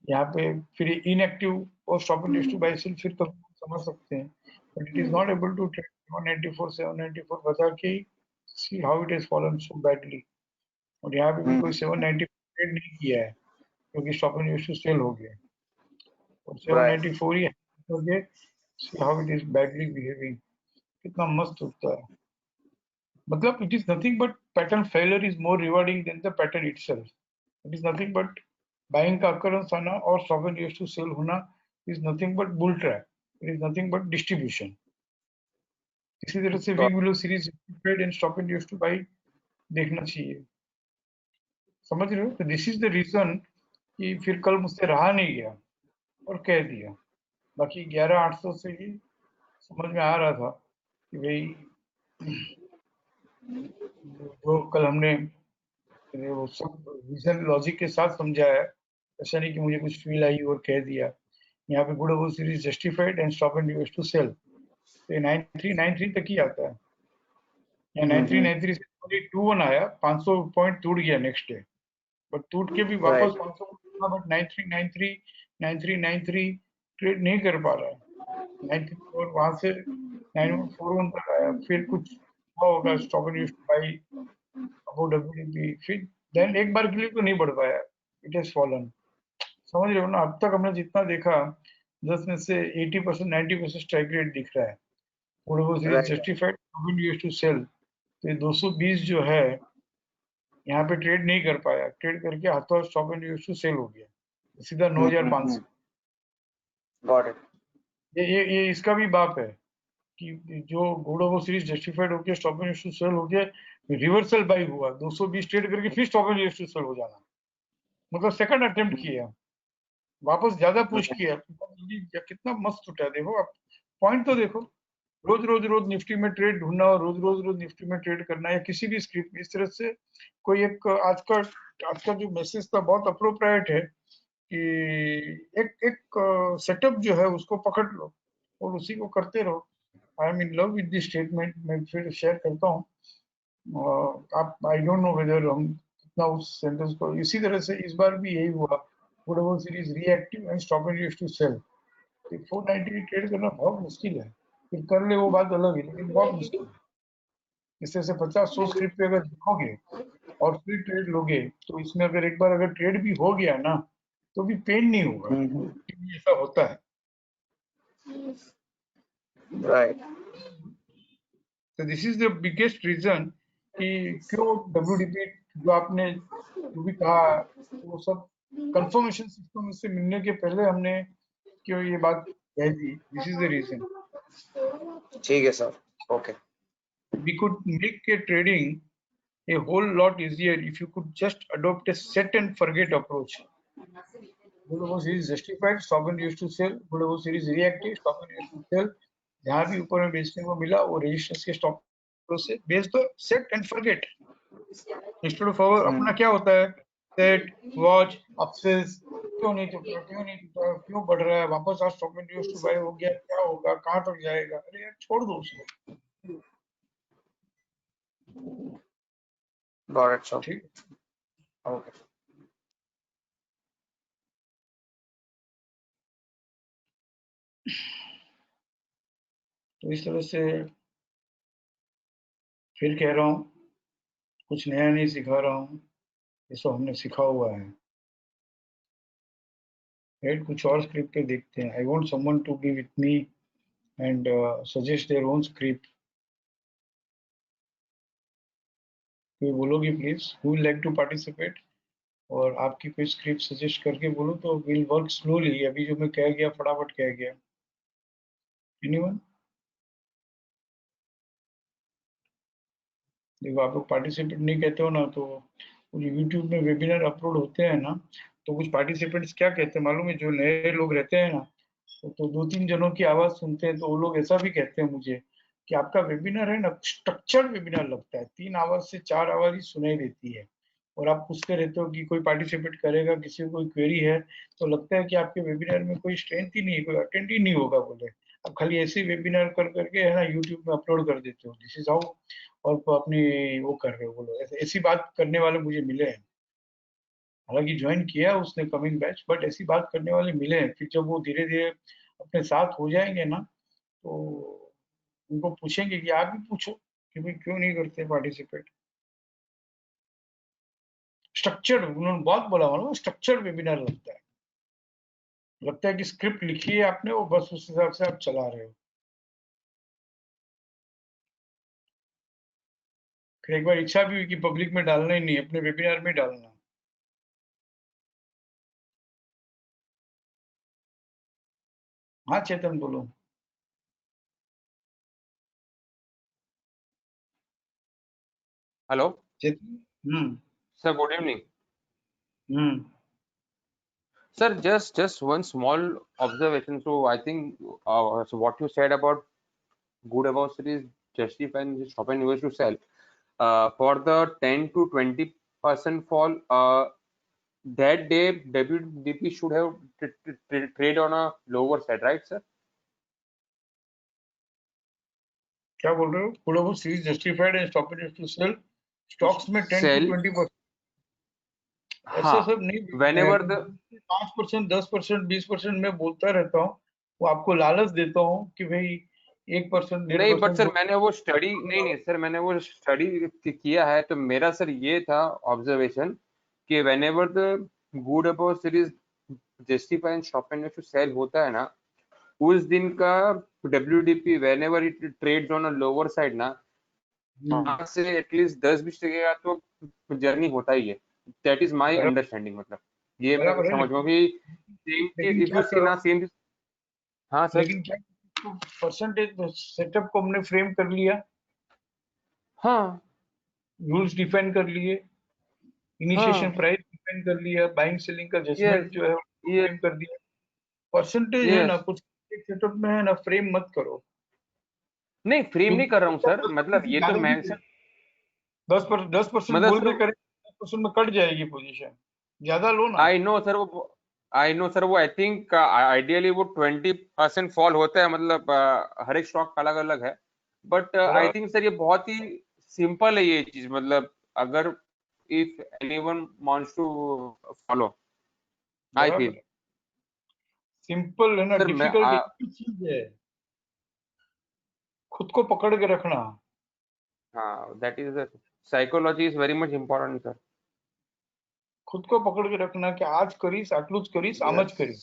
Speaker 1: यहाँ पे फिर इनएक्टिव और stop and use to buy sell फिर तो समझ सकते हैं, but it is not able to trade 794 बता के see how it has fallen so badly. और यहाँ पे भी कोई 794 ट्रेड नहीं किया है क्योंकि stop and use to sell हो गया, और 794 ही हो गया। See how it is badly behaving, कितना मस्त होता है। मतलब it is nothing but pattern failure is more rewarding than the pattern itself. It is nothing but buying का अकरेंस आना और stop and use to sell होना is nothing but bull trap, it is nothing but distribution. इसी तरह से we below series trade and stop and use to by देखना चाहिए, समझ रहे हो? तो दिस इज द रीजन कि फिर कल मुझसे रहा नहीं गया और कह दिया। बाकी 11,800 से ही समझ में आ रहा था कि भाई जो कल हमने वो सब रीजन लॉजिक के साथ समझाया, ऐसा नहीं कि मुझे कुछ फील आई और कह दिया। यहाँ पे good over series justified and stop and use to sell, तो 9393 तक ही आता है। या 9393 से 21 आया, 500 पॉइंट टूट गया नेक्स्ट डे, बट टूट के भी वापस 500 बट 9393 9393 ट्रेड नहीं कर पा रहा है। 93 और वहां से 9141 तक आया, फिर कुछ हुआ होगा stop and use to buy about WDP, फिर देन एक बार के लिए तो नहीं बढ़ पाया, इट हैज फॉलन। समझ रहे हो ना? अब तक हमने जितना देखा 10 में से 80% 90% स्ट्राइक रेट दिख रहा है। वो series justified stop and use to sell, तो 220 जो है यहाँ पे ट्रेड नहीं कर पाया, ट्रेड करके हाथों stop and use to sell हो गया सीधा 9,500।
Speaker 4: Got it.
Speaker 1: ये इसका भी बाप है कि जो घोड़ो सीरीज जस्टिफाइड होके stop and use to sell होके रिवर्सल बाई हुआ, 220 ट्रेड करके फिर stop and use to sell हो जाना, मतलब सेकंड अटेम्प्ट किया, वापस ज्यादा पुश किया, कितना मस्त उठा। देखो आप पॉइंट तो देखो, रोज निफ्टी में ट्रेड ढूंढना और रोज निफ्टी में ट्रेड करना, या किसी भी स्क्रिप्ट में इस तरह से कोई एक आज का जो मैसेज था बहुत अप्रोप्रिएट है कि एक सेटअप जो है उसको पकड़ लो और उसी को करते रहो। I am in love with this statement, मैं फिर शेयर करता हूँ। आप आई डोंट नो वेदर हम कितना उस सेंटेंस को, इसी तरह से इस बार भी यही हुआ। Good series reactive and stop and use to sell, 490 trade करना बहुत मुश्किल है, फिर कर ले वो बात अलग है, लेकिन बहुत मुश्किल है। इससे से 50-100 स्क्रिप्ट पे अगर लिखोगे और फिर ट्रेड लोगे, तो इसमें अगर एक बार अगर ट्रेड भी हो गया ना तो भी पेन नहीं होगा, क्योंकि ऐसा होता है।
Speaker 4: राइट।
Speaker 1: तो this is the biggest reason कि क्यों डब्ल्यूडीपी जो आपने जो भी कहा, वो सब कंफर्मेशन सिस्टम से मिलने के पहले हमने क्यों ये बात कह दी, दिस इज द रीजन।
Speaker 4: ठीक है sir, okay.
Speaker 1: We could make a trading a whole lot easier if you could just adopt a set and forget approach. Good series justified, stop and used to sell. Good series reactive, stop and used to sell. जहाँ भी ऊपर में बेचने को मिला वो रेजिस्टेंस के स्टॉप से बेच दो, set and forget. Instead of अपना क्या होता है, सेट वॉच अपसेस, क्यों नहीं टूटा, क्यों नहीं टूटा, क्यों बढ़ रहा है, वापस आज stop and use to buy हो गया, क्या होगा, कहाँ तक जाएगा, अरे यार छोड़ दो उसको।
Speaker 4: गॉट इट सर,
Speaker 1: ठीक,
Speaker 4: ओके।
Speaker 1: तो इस तरह से फिर कह रहा हूँ, कुछ नया नहीं सिखा रहा हूँ, ये सब हमने सीखा हुआ है। राइट, कुछ और स्क्रिप्ट पे देखते हैं। I want someone to be with me and suggest their own script कोई बोलोगे please, who will like to participate? और आपकी कोई स्क्रिप्ट सजेस्ट करके बोलो तो विल वर्क स्लोली। अभी जो मैं कह गया फटाफट कह गया। एनीवन? देखो आप लोग पार्टिसिपेट नहीं कहते हो ना, तो यूट्यूब में वेबिनार अपलोड होते हैं ना, तो कुछ पार्टिसिपेंट्स क्या कहते हैं मालूम है? जो नए लोग रहते हैं ना, तो दो तीन जनों की आवाज सुनते हैं तो वो लोग ऐसा भी कहते हैं मुझे कि आपका वेबिनार है ना स्ट्रक्चर्ड वेबिनार लगता है, 3 आवाज से 4 आवाज ही सुनाई देती है। और आप पूछते रहते हो कि कोई पार्टिसिपेट करेगा, किसी को कोई क्वेरी है, तो लगता है कि आपके वेबिनार में कोई स्ट्रेंथ ही नहीं है, कोई अटेंड ही नहीं होगा बोले। आप खाली ऐसे वेबिनार कर करके है ना यूट्यूब में अपलोड कर देते हो, दिस इज हाउ। और अपनी वो कर रहे हो बोलो, ऐसी बात करने वाले मुझे मिले हैं। हालांकि ज्वाइन किया उसने कमिंग बैच, बट ऐसी बात करने वाले मिले हैं। फिर जब वो धीरे धीरे अपने साथ हो जाएंगे ना, तो उनको पूछेंगे कि आप भी पूछो कि भाई क्यों नहीं करते पार्टिसिपेट। स्ट्रक्चर्ड, उन्होंने बहुत बोला मालूम, स्ट्रक्चर्ड वेबिनार लगता है कि स्क्रिप्ट लिखी है आपने, वो बस उस हिसाब से आप चला रहे हो। फिर एक बार इच्छा भी हुई कि पब्लिक में डालना ही नहीं, अपने वेबिनार में डालना। हाँ चेतन बोलो।
Speaker 5: Hello,
Speaker 1: Chetan.
Speaker 5: sir. Good evening,
Speaker 1: hmm
Speaker 5: sir. Just one small observation. So I think so what you said about good about series justify and just shop and US to sell. For the 10 to 20% fall, that day WDP should have trade on a lower side, right, sir?
Speaker 1: क्या बोल रहे हो? कुड़ो series justified and stop it to sell stocks में 10 to
Speaker 5: Sell,
Speaker 1: 20%। ऐसा
Speaker 5: हाँ.
Speaker 1: सब नहीं बोलते हैं।
Speaker 5: Whenever
Speaker 1: अगर
Speaker 5: the
Speaker 1: 5%, 10%, 20% मैं बोलता रहता हूँ, वो आपको लालच देता हूँ कि भाई 1%, डेढ़
Speaker 5: नहीं, बट
Speaker 1: परसेंट
Speaker 5: सर मैंने वो स्टडी नहीं सर, मैंने वो स्टडी किया है, तो मेरा सर ये था ऑब्जर्वेशन कि whenever the good about series justify and shop and to sell होता है ना, उस दिन का WDP whenever it trades on a lower side ना, वहां से एटलीस्ट 10-20 का तो जर्नी होता ही है। दैट इज माई
Speaker 1: बराबर
Speaker 5: अंडरस्टैंडिंग, मतलब ये मैं
Speaker 1: बराबर है।
Speaker 5: समझ रहा हूँ कि सेम चीज
Speaker 1: लेकिन
Speaker 5: इफ
Speaker 1: क्या
Speaker 5: यू सी
Speaker 1: करो,
Speaker 5: ना सेम। हाँ सर।
Speaker 1: लेकिन क्या परसेंटेज सेटअप को हमने फ्रेम कर लिया,
Speaker 5: हाँ
Speaker 1: रूल्स डिफाइन कर लिए, इनिशिएशन
Speaker 5: हाँ।
Speaker 1: प्राइस डिफाइन कर लिया, बाइंग सेलिंग का
Speaker 5: यस
Speaker 1: जजमेंट जो है
Speaker 5: यस
Speaker 1: फ्रेम कर दिया। परसेंटेज है ना,
Speaker 5: यस।
Speaker 1: कुछ सेटअप में है ना, फ्रेम मत करो।
Speaker 5: नहीं, फ्रेम नहीं
Speaker 1: क्योंकि
Speaker 5: कर रहा हूँ सर, मतलब ये तो
Speaker 1: ज्यादा भी
Speaker 5: मेंशन,
Speaker 1: 10%
Speaker 5: मतलब
Speaker 1: बोल
Speaker 5: सर
Speaker 1: के करें, 10% में कट जाएगी पोजीशन। ज्यादा लो ना।
Speaker 5: आई नो सर, वो आई थिंक आइडियली वो 20% फॉल होता है, मतलब हर एक स्टॉक का अलग अलग है, बट आई
Speaker 1: बराबर
Speaker 5: थिंक सर ये बहुत ही सिंपल है ये चीज, मतलब अगर if anyone wants to follow, I feel.
Speaker 1: बराबर सिंपल है ना,
Speaker 5: सर मैं
Speaker 1: डिफिकल्ट एक ही चीज है, खुद को पकड़ के रखना।
Speaker 5: हाँ, that is psychology is very much important sir.
Speaker 1: खुद को पकड़ के रखना कि आज करीस आटलू ज करीस, आम ज
Speaker 5: यस
Speaker 1: करी।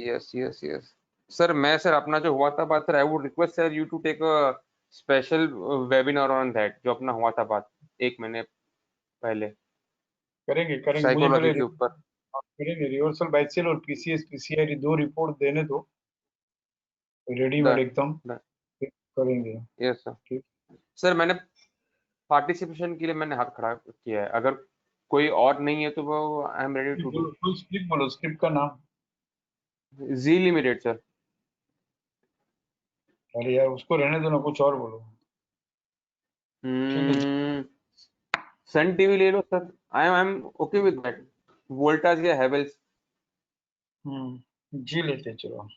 Speaker 5: Yes yes yes. सर मैं सर अपना जो हुआ था बात, sir I would request sir you to take a special webinar on that, जो अपना हुआ था बात 1 महीने पहले,
Speaker 1: करेंगे करेंगे, मुझे पहले
Speaker 5: साइकोलॉजी के ऊपर।
Speaker 1: करेंगे रिवर्सल बाय सेल और पीसीएस पीसीआई दो रिपोर्ट देने दो, रेडीमेड
Speaker 5: डन
Speaker 1: एकदम।
Speaker 5: डन।
Speaker 1: फिर करेंगे।
Speaker 5: Yes sir.
Speaker 1: ठीक।
Speaker 5: सर मैंने पार्टिसिपेशन के लिए मैंने हाथ खड़ा किया है, अगर कोई और नहीं है तो वो I am ready to do.
Speaker 1: बोलो, फुल स्क्रिप्ट बोलो, स्क्रिप्ट का नाम।
Speaker 5: Zee limited sir.
Speaker 1: अरे यार उसको रहने दो ना, कुछ और बोलो। ठीक है जी।
Speaker 5: सन टीवी ले लो sir, I am okay with that, Voltas या हेवेल्स।
Speaker 1: जी लेते हैं, चलो।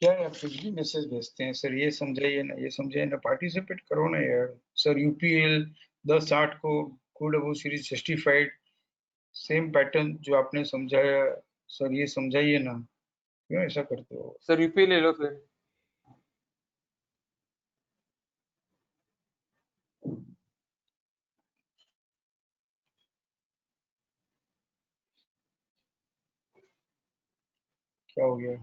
Speaker 1: क्या है, आप कुछ भी मैसेज भेजते हैं सर, ये समझाइए ना, ये समझाइए ना, पार्टिसिपेट करो ना यार। सर यूपीएल 10-8 को good Abu series justified, same pattern जो आपने समझाया। सर ये समझाइए ना, क्यों ऐसा करते हो?
Speaker 5: सर यूपी ले लो सर।
Speaker 1: क्या हो गया?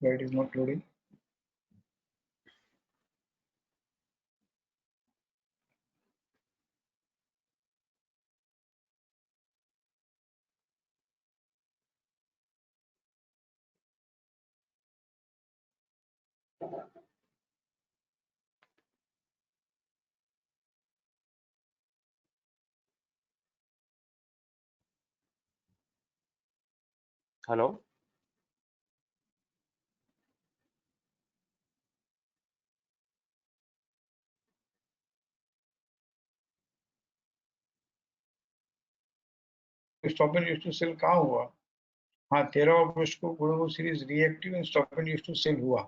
Speaker 1: Why it is not loading?
Speaker 5: Hello,
Speaker 1: stop and use to sell कहाँ हुआ? हाँ, 13 अगस्त को गुडो series reactive and stop and use to sell हुआ।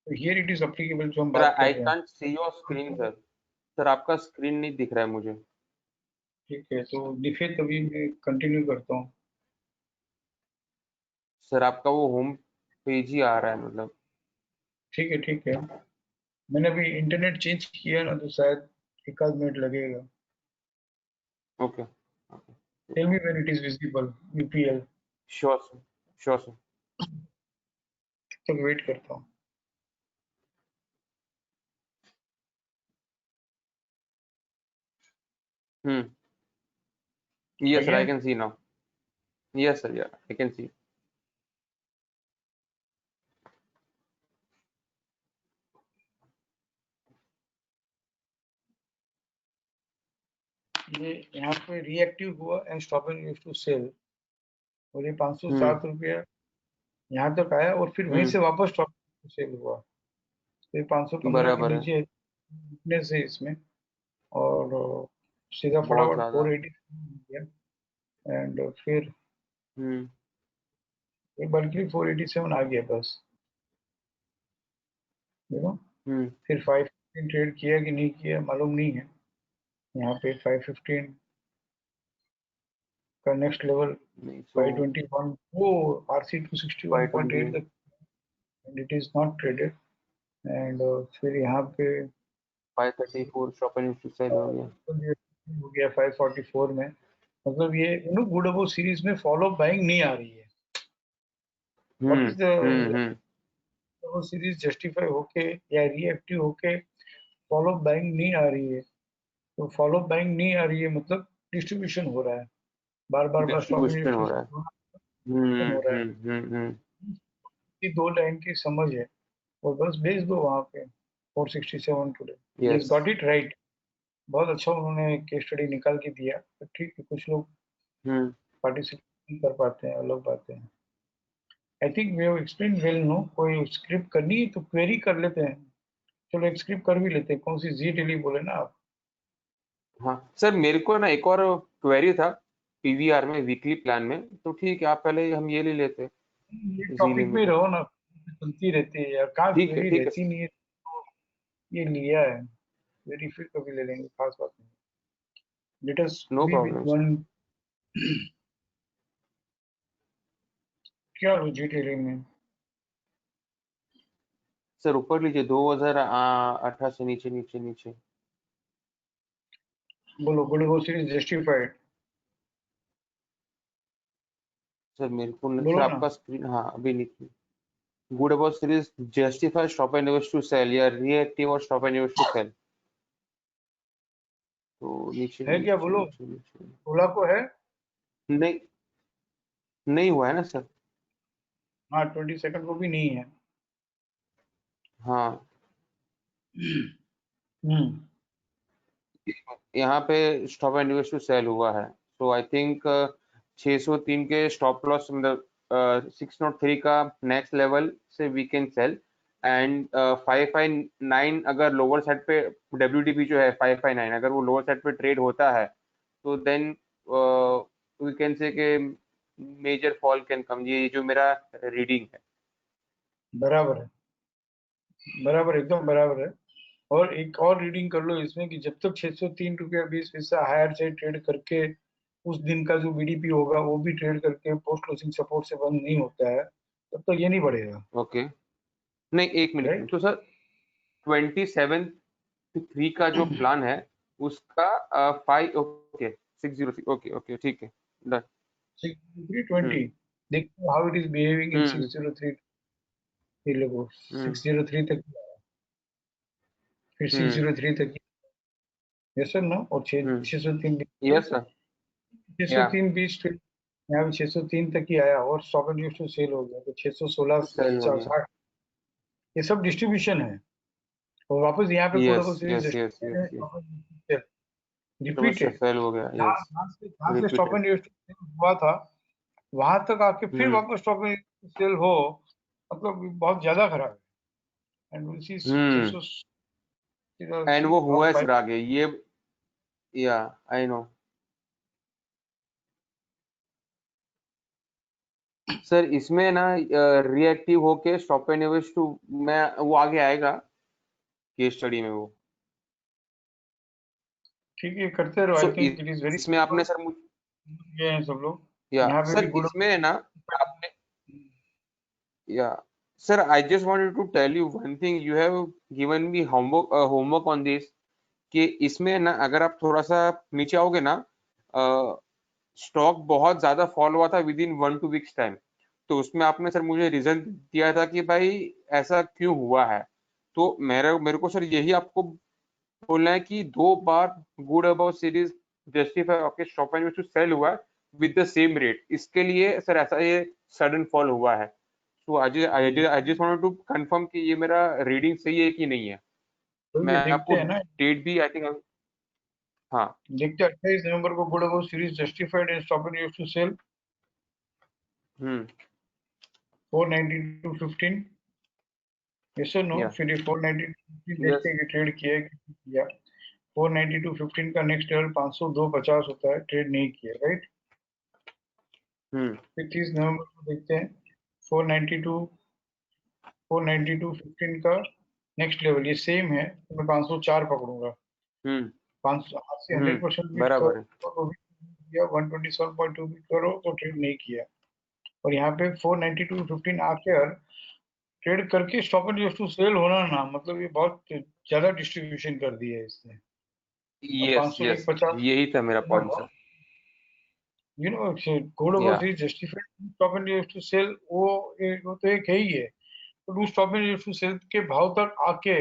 Speaker 1: तो हियर इट इज अप्लीकेबल जो हम
Speaker 5: सर
Speaker 1: बात कर
Speaker 5: आई
Speaker 1: रहे हैं।
Speaker 5: Can't see your screen sir. Sir आपका स्क्रीन नहीं दिख रहा है मुझे।
Speaker 1: ठीक है, तो दिखे तभी मैं कंटिन्यू करता हूँ।
Speaker 5: सर आपका वो होम पेज ही आ रहा है मतलब।
Speaker 1: ठीक है, ठीक है, मैंने अभी इंटरनेट चेंज किया ना, तो शायद एक आध मिनट लगेगा।
Speaker 5: Okay,
Speaker 1: tell me when it is visible UPL.
Speaker 5: Sure sir, sure sir.
Speaker 1: तक वेट करता हूँ।
Speaker 5: Yes sir, I
Speaker 1: आइए,
Speaker 5: can see now. Yes sir, yeah, I can see.
Speaker 1: ये यहाँ पे रिएक्टिव हुआ and stop and use to sell, और ये 507
Speaker 5: हम्म
Speaker 1: रुपया यहाँ तक आया, और फिर वहीं से वापस स्टॉप सेल हुआ। तो ये 515 के
Speaker 5: बराबर है,
Speaker 1: नीचे weakness है इसमें, और सीधा
Speaker 5: बहुत
Speaker 1: फटाफट
Speaker 5: ज्यादा।
Speaker 1: 480 गया, एंड फिर
Speaker 5: हम्म
Speaker 1: बल्कि 487 आ गया बस, यू नो।
Speaker 5: हम्म
Speaker 1: फिर 515 ट्रेड किया कि नहीं किया मालूम नहीं है। यहाँ पे 515 का नेक्स्ट लेवल
Speaker 5: नहीं तो
Speaker 1: 521, वो RC 261.8
Speaker 5: 520
Speaker 1: तक, and it is not traded, and फिर यहाँ पे
Speaker 5: 534 शॉप एंड टू सेल हो गया।
Speaker 1: हो गया 544 में। मतलब ये गुडबो सीरीज में फॉलो बाइंग नहीं आ रही है। What is the series justify होके या रिएक्टिव होके फॉलो बाइंग नहीं आ रही है, तो फॉलो बाइंग नहीं आ रही है मतलब डिस्ट्रीब्यूशन हो रहा है, बार बार बार स्टॉप
Speaker 5: डिस्ट्रीब्यूशन हो रहा है।
Speaker 1: हो रहा है।
Speaker 5: हम्म।
Speaker 1: ये दो लाइन की समझ है, और बस भेज दो वहां पे 467 today. He
Speaker 5: yes.
Speaker 1: Got it right. बहुत अच्छा उन्होंने केस स्टडी निकाल के दिया, तो ठीक है, कुछ लोग
Speaker 5: हम्म
Speaker 1: पार्टिसिपेट नहीं कर पाते हैं, अलग बातें हैं। I think we have explain well. No, कोई स्क्रिप्ट करनी है तो क्वेरी कर लेते हैं। चलो एक स्क्रिप्ट कर भी लेते हैं। कौन सी जी टेली बोले ना आप?
Speaker 5: हाँ सर, मेरे को ना एक और क्वेरी था पीवीआर में, वीकली प्लान में। तो ठीक है, आप पहले हम ये ले लेते
Speaker 1: ये
Speaker 5: जी
Speaker 1: टॉपिक में
Speaker 5: लिमिट।
Speaker 1: रहो ना, चलती रहती है यार, कहाँ क्वेरी
Speaker 5: ठीक है
Speaker 1: रहती नहीं है। तो ये लिया है, क्वेरी फिर कभी ले लेंगे, खास बात नहीं। Let us
Speaker 5: know
Speaker 1: be with
Speaker 5: problem sir.
Speaker 1: One. क्या लो जी टेली में?
Speaker 5: सर ऊपर लीजिए, 2018 से नीचे नीचे नीचे।
Speaker 1: बोलो, गुड सीरीज जस्टिफाइड,
Speaker 5: सर मेरे को सर
Speaker 1: बोलो ना।
Speaker 5: आपका स्क्रीन, हाँ अभी नहीं। Good about series justify stop and use to sell या रिएक्टिव और stop and use to sell. तो नीचे
Speaker 1: है क्या?
Speaker 5: नीचे
Speaker 1: बोलो,
Speaker 5: नीचे नीचे।
Speaker 1: 16 को है।
Speaker 5: नहीं, नहीं हुआ है ना सर।
Speaker 1: हाँ, 22 को भी नहीं है।
Speaker 5: हाँ,
Speaker 1: हम्म
Speaker 5: यहाँ पे stop and use to sell हुआ है। सो आई थिंक 603 के स्टॉप लॉस मतलब 603 का नेक्स्ट लेवल से वी कैन सेल। एंड 559 अगर लोअर साइड पे डब्ल्यूडीपी जो है 559 अगर वो लोअर साइड पे ट्रेड होता है, तो देन वी कैन से के मेजर फॉल कैन कम। ये जो मेरा रीडिंग है।
Speaker 1: बराबर है, बराबर, एकदम बराबर है। और एक और रीडिंग कर लो इसमें कि जब तक 603 रुपया 20 पैसा हायर से ट्रेड करके उस दिन का जो बीडीपी होगा वो भी ट्रेड करके पोस्ट क्लोजिंग सपोर्ट से बंद नहीं होता है, तब तक ये नहीं बढ़ेगा।
Speaker 5: ओके, नहीं एक मिनट
Speaker 1: राइट,
Speaker 5: तो सर 27/3 का जो प्लान है उसका 5 ओके 603 ओके ओके ठीक है डन।
Speaker 1: 603.20।
Speaker 5: हम्म
Speaker 1: देखो how it is behaving in
Speaker 5: hmm
Speaker 1: 603। ये लोगो
Speaker 5: हम्म
Speaker 1: 603 तक, फिर
Speaker 5: हम्म
Speaker 1: 603 तक। यस सर, नो, और
Speaker 5: हम्म
Speaker 1: 603
Speaker 5: यस सर, या
Speaker 1: 603 बीच फिर यहाँ भी 603 तक ही आया, और stop and use to sell हो गया, तो 616
Speaker 5: सेल हो गया।
Speaker 1: 60 ये सब डिस्ट्रीब्यूशन है। और वापस यहाँ पे code
Speaker 5: yes
Speaker 1: series
Speaker 5: yes yes yes yes
Speaker 1: repeated,
Speaker 5: sell हो गया, यस
Speaker 1: जहाँ से स्टॉप
Speaker 5: रिपीटेड।
Speaker 1: एंड हुआ था वहां तक आके फिर वापस स्टॉप एंड सेल हो, मतलब बहुत ज्यादा खराब है। एंड विल सी
Speaker 5: एंड वो हुआ है सर आगे ये, या आई नो सर। इसमें ना रिएक्टिव होके स्टॉप एंड एवरेज टू मैं वो आगे आएगा केस स्टडी में वो।
Speaker 1: ठीक है, करते रहो।
Speaker 5: So
Speaker 1: I think it is very
Speaker 5: इसमें आपने सर
Speaker 1: ये हैं सब लोग
Speaker 5: या
Speaker 1: यहाँ पे भी
Speaker 5: सर
Speaker 1: गुड।
Speaker 5: इसमें ना आपने या sir I just wanted to tell you one thing, you have given me homework on this कि इसमें ना अगर आप थोड़ा सा नीचे आओगे ना, स्टॉक बहुत ज्यादा फॉल हुआ था विद इन 1-2 वीक्स टाइम। तो उसमें आपने सर मुझे रीजन दिया था कि भाई ऐसा क्यों हुआ है। तो मेरे मेरे को सर यही आपको बोलना है कि 2 बार गुड अबाउट सीरीज जस्टिफाई आपके स्टॉप एंड टू सेल हुआ है विद द सेम रेट, इसके लिए सर ऐसा ये सडन फॉल हुआ है। तो I just wanted to confirm कि ये मेरा रीडिंग सही है कि नहीं है।
Speaker 1: तो
Speaker 5: मैं
Speaker 1: ये
Speaker 5: आपको
Speaker 1: देखते हैं ना,
Speaker 5: डेट भी आई थिंक, हाँ
Speaker 1: देखते हैं 28 नवंबर को good about series justified and stop and to sell 492.15। Yes और नो?
Speaker 5: या
Speaker 1: फिर 492.15
Speaker 5: यस
Speaker 1: देखते हैं कि ट्रेड किया 492.15 का नेक्स्ट लेवल 502.50 होता है, ट्रेड नहीं किया, राइट। फिर 30 नवंबर को देखते हैं 492.15 का नेक्स्ट लेवल ये सेम है, तो मैं 504 पकड़ूंगा। 500 से 100% भी
Speaker 5: बराबर है।
Speaker 1: तो भी किया, 127.2 भी करो तो ट्रेड नहीं किया। और यहाँ पे 492.15 आकर ट्रेड करके स्टॉप एंड टू सेल होना ना, मतलब ये बहुत ज्यादा डिस्ट्रीब्यूशन कर दिया है इसने। और
Speaker 5: यस
Speaker 1: 501.50
Speaker 5: यही था मेरा point sir.
Speaker 1: You know good
Speaker 5: या
Speaker 1: about justified stop and to sell, वो तो एक है ही है। तो स्टॉप एंड टू सेल के भाव तक आके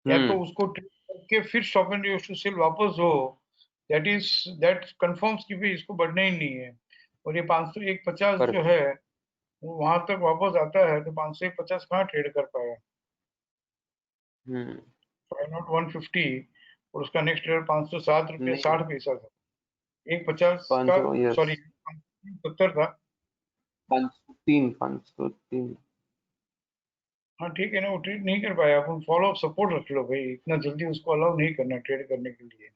Speaker 1: या तो उसको ट्रेड करके फिर स्टॉप एंड टू सेल वापस हो, दैट कंफर्म्स कि भाई इसको बढ़ना ही नहीं है। और ये 501.50
Speaker 5: पर
Speaker 1: जो है वो वहां तक वापस आता है, तो 501.50 कहाँ ट्रेड कर पाया। 150 और उसका नेक्स्ट लेवल 507 रुपये
Speaker 5: नहीं
Speaker 1: 60 पैसा था। 150 का
Speaker 5: 500 यस
Speaker 1: सॉरी 70 था।
Speaker 5: 503
Speaker 1: हाँ ठीक है ना, वो ट्रेड नहीं कर पाया। अपन फॉलो अप सपोर्ट रख लो भाई, इतना जल्दी उसको अलाउ नहीं करना ट्रेड करने के लिए।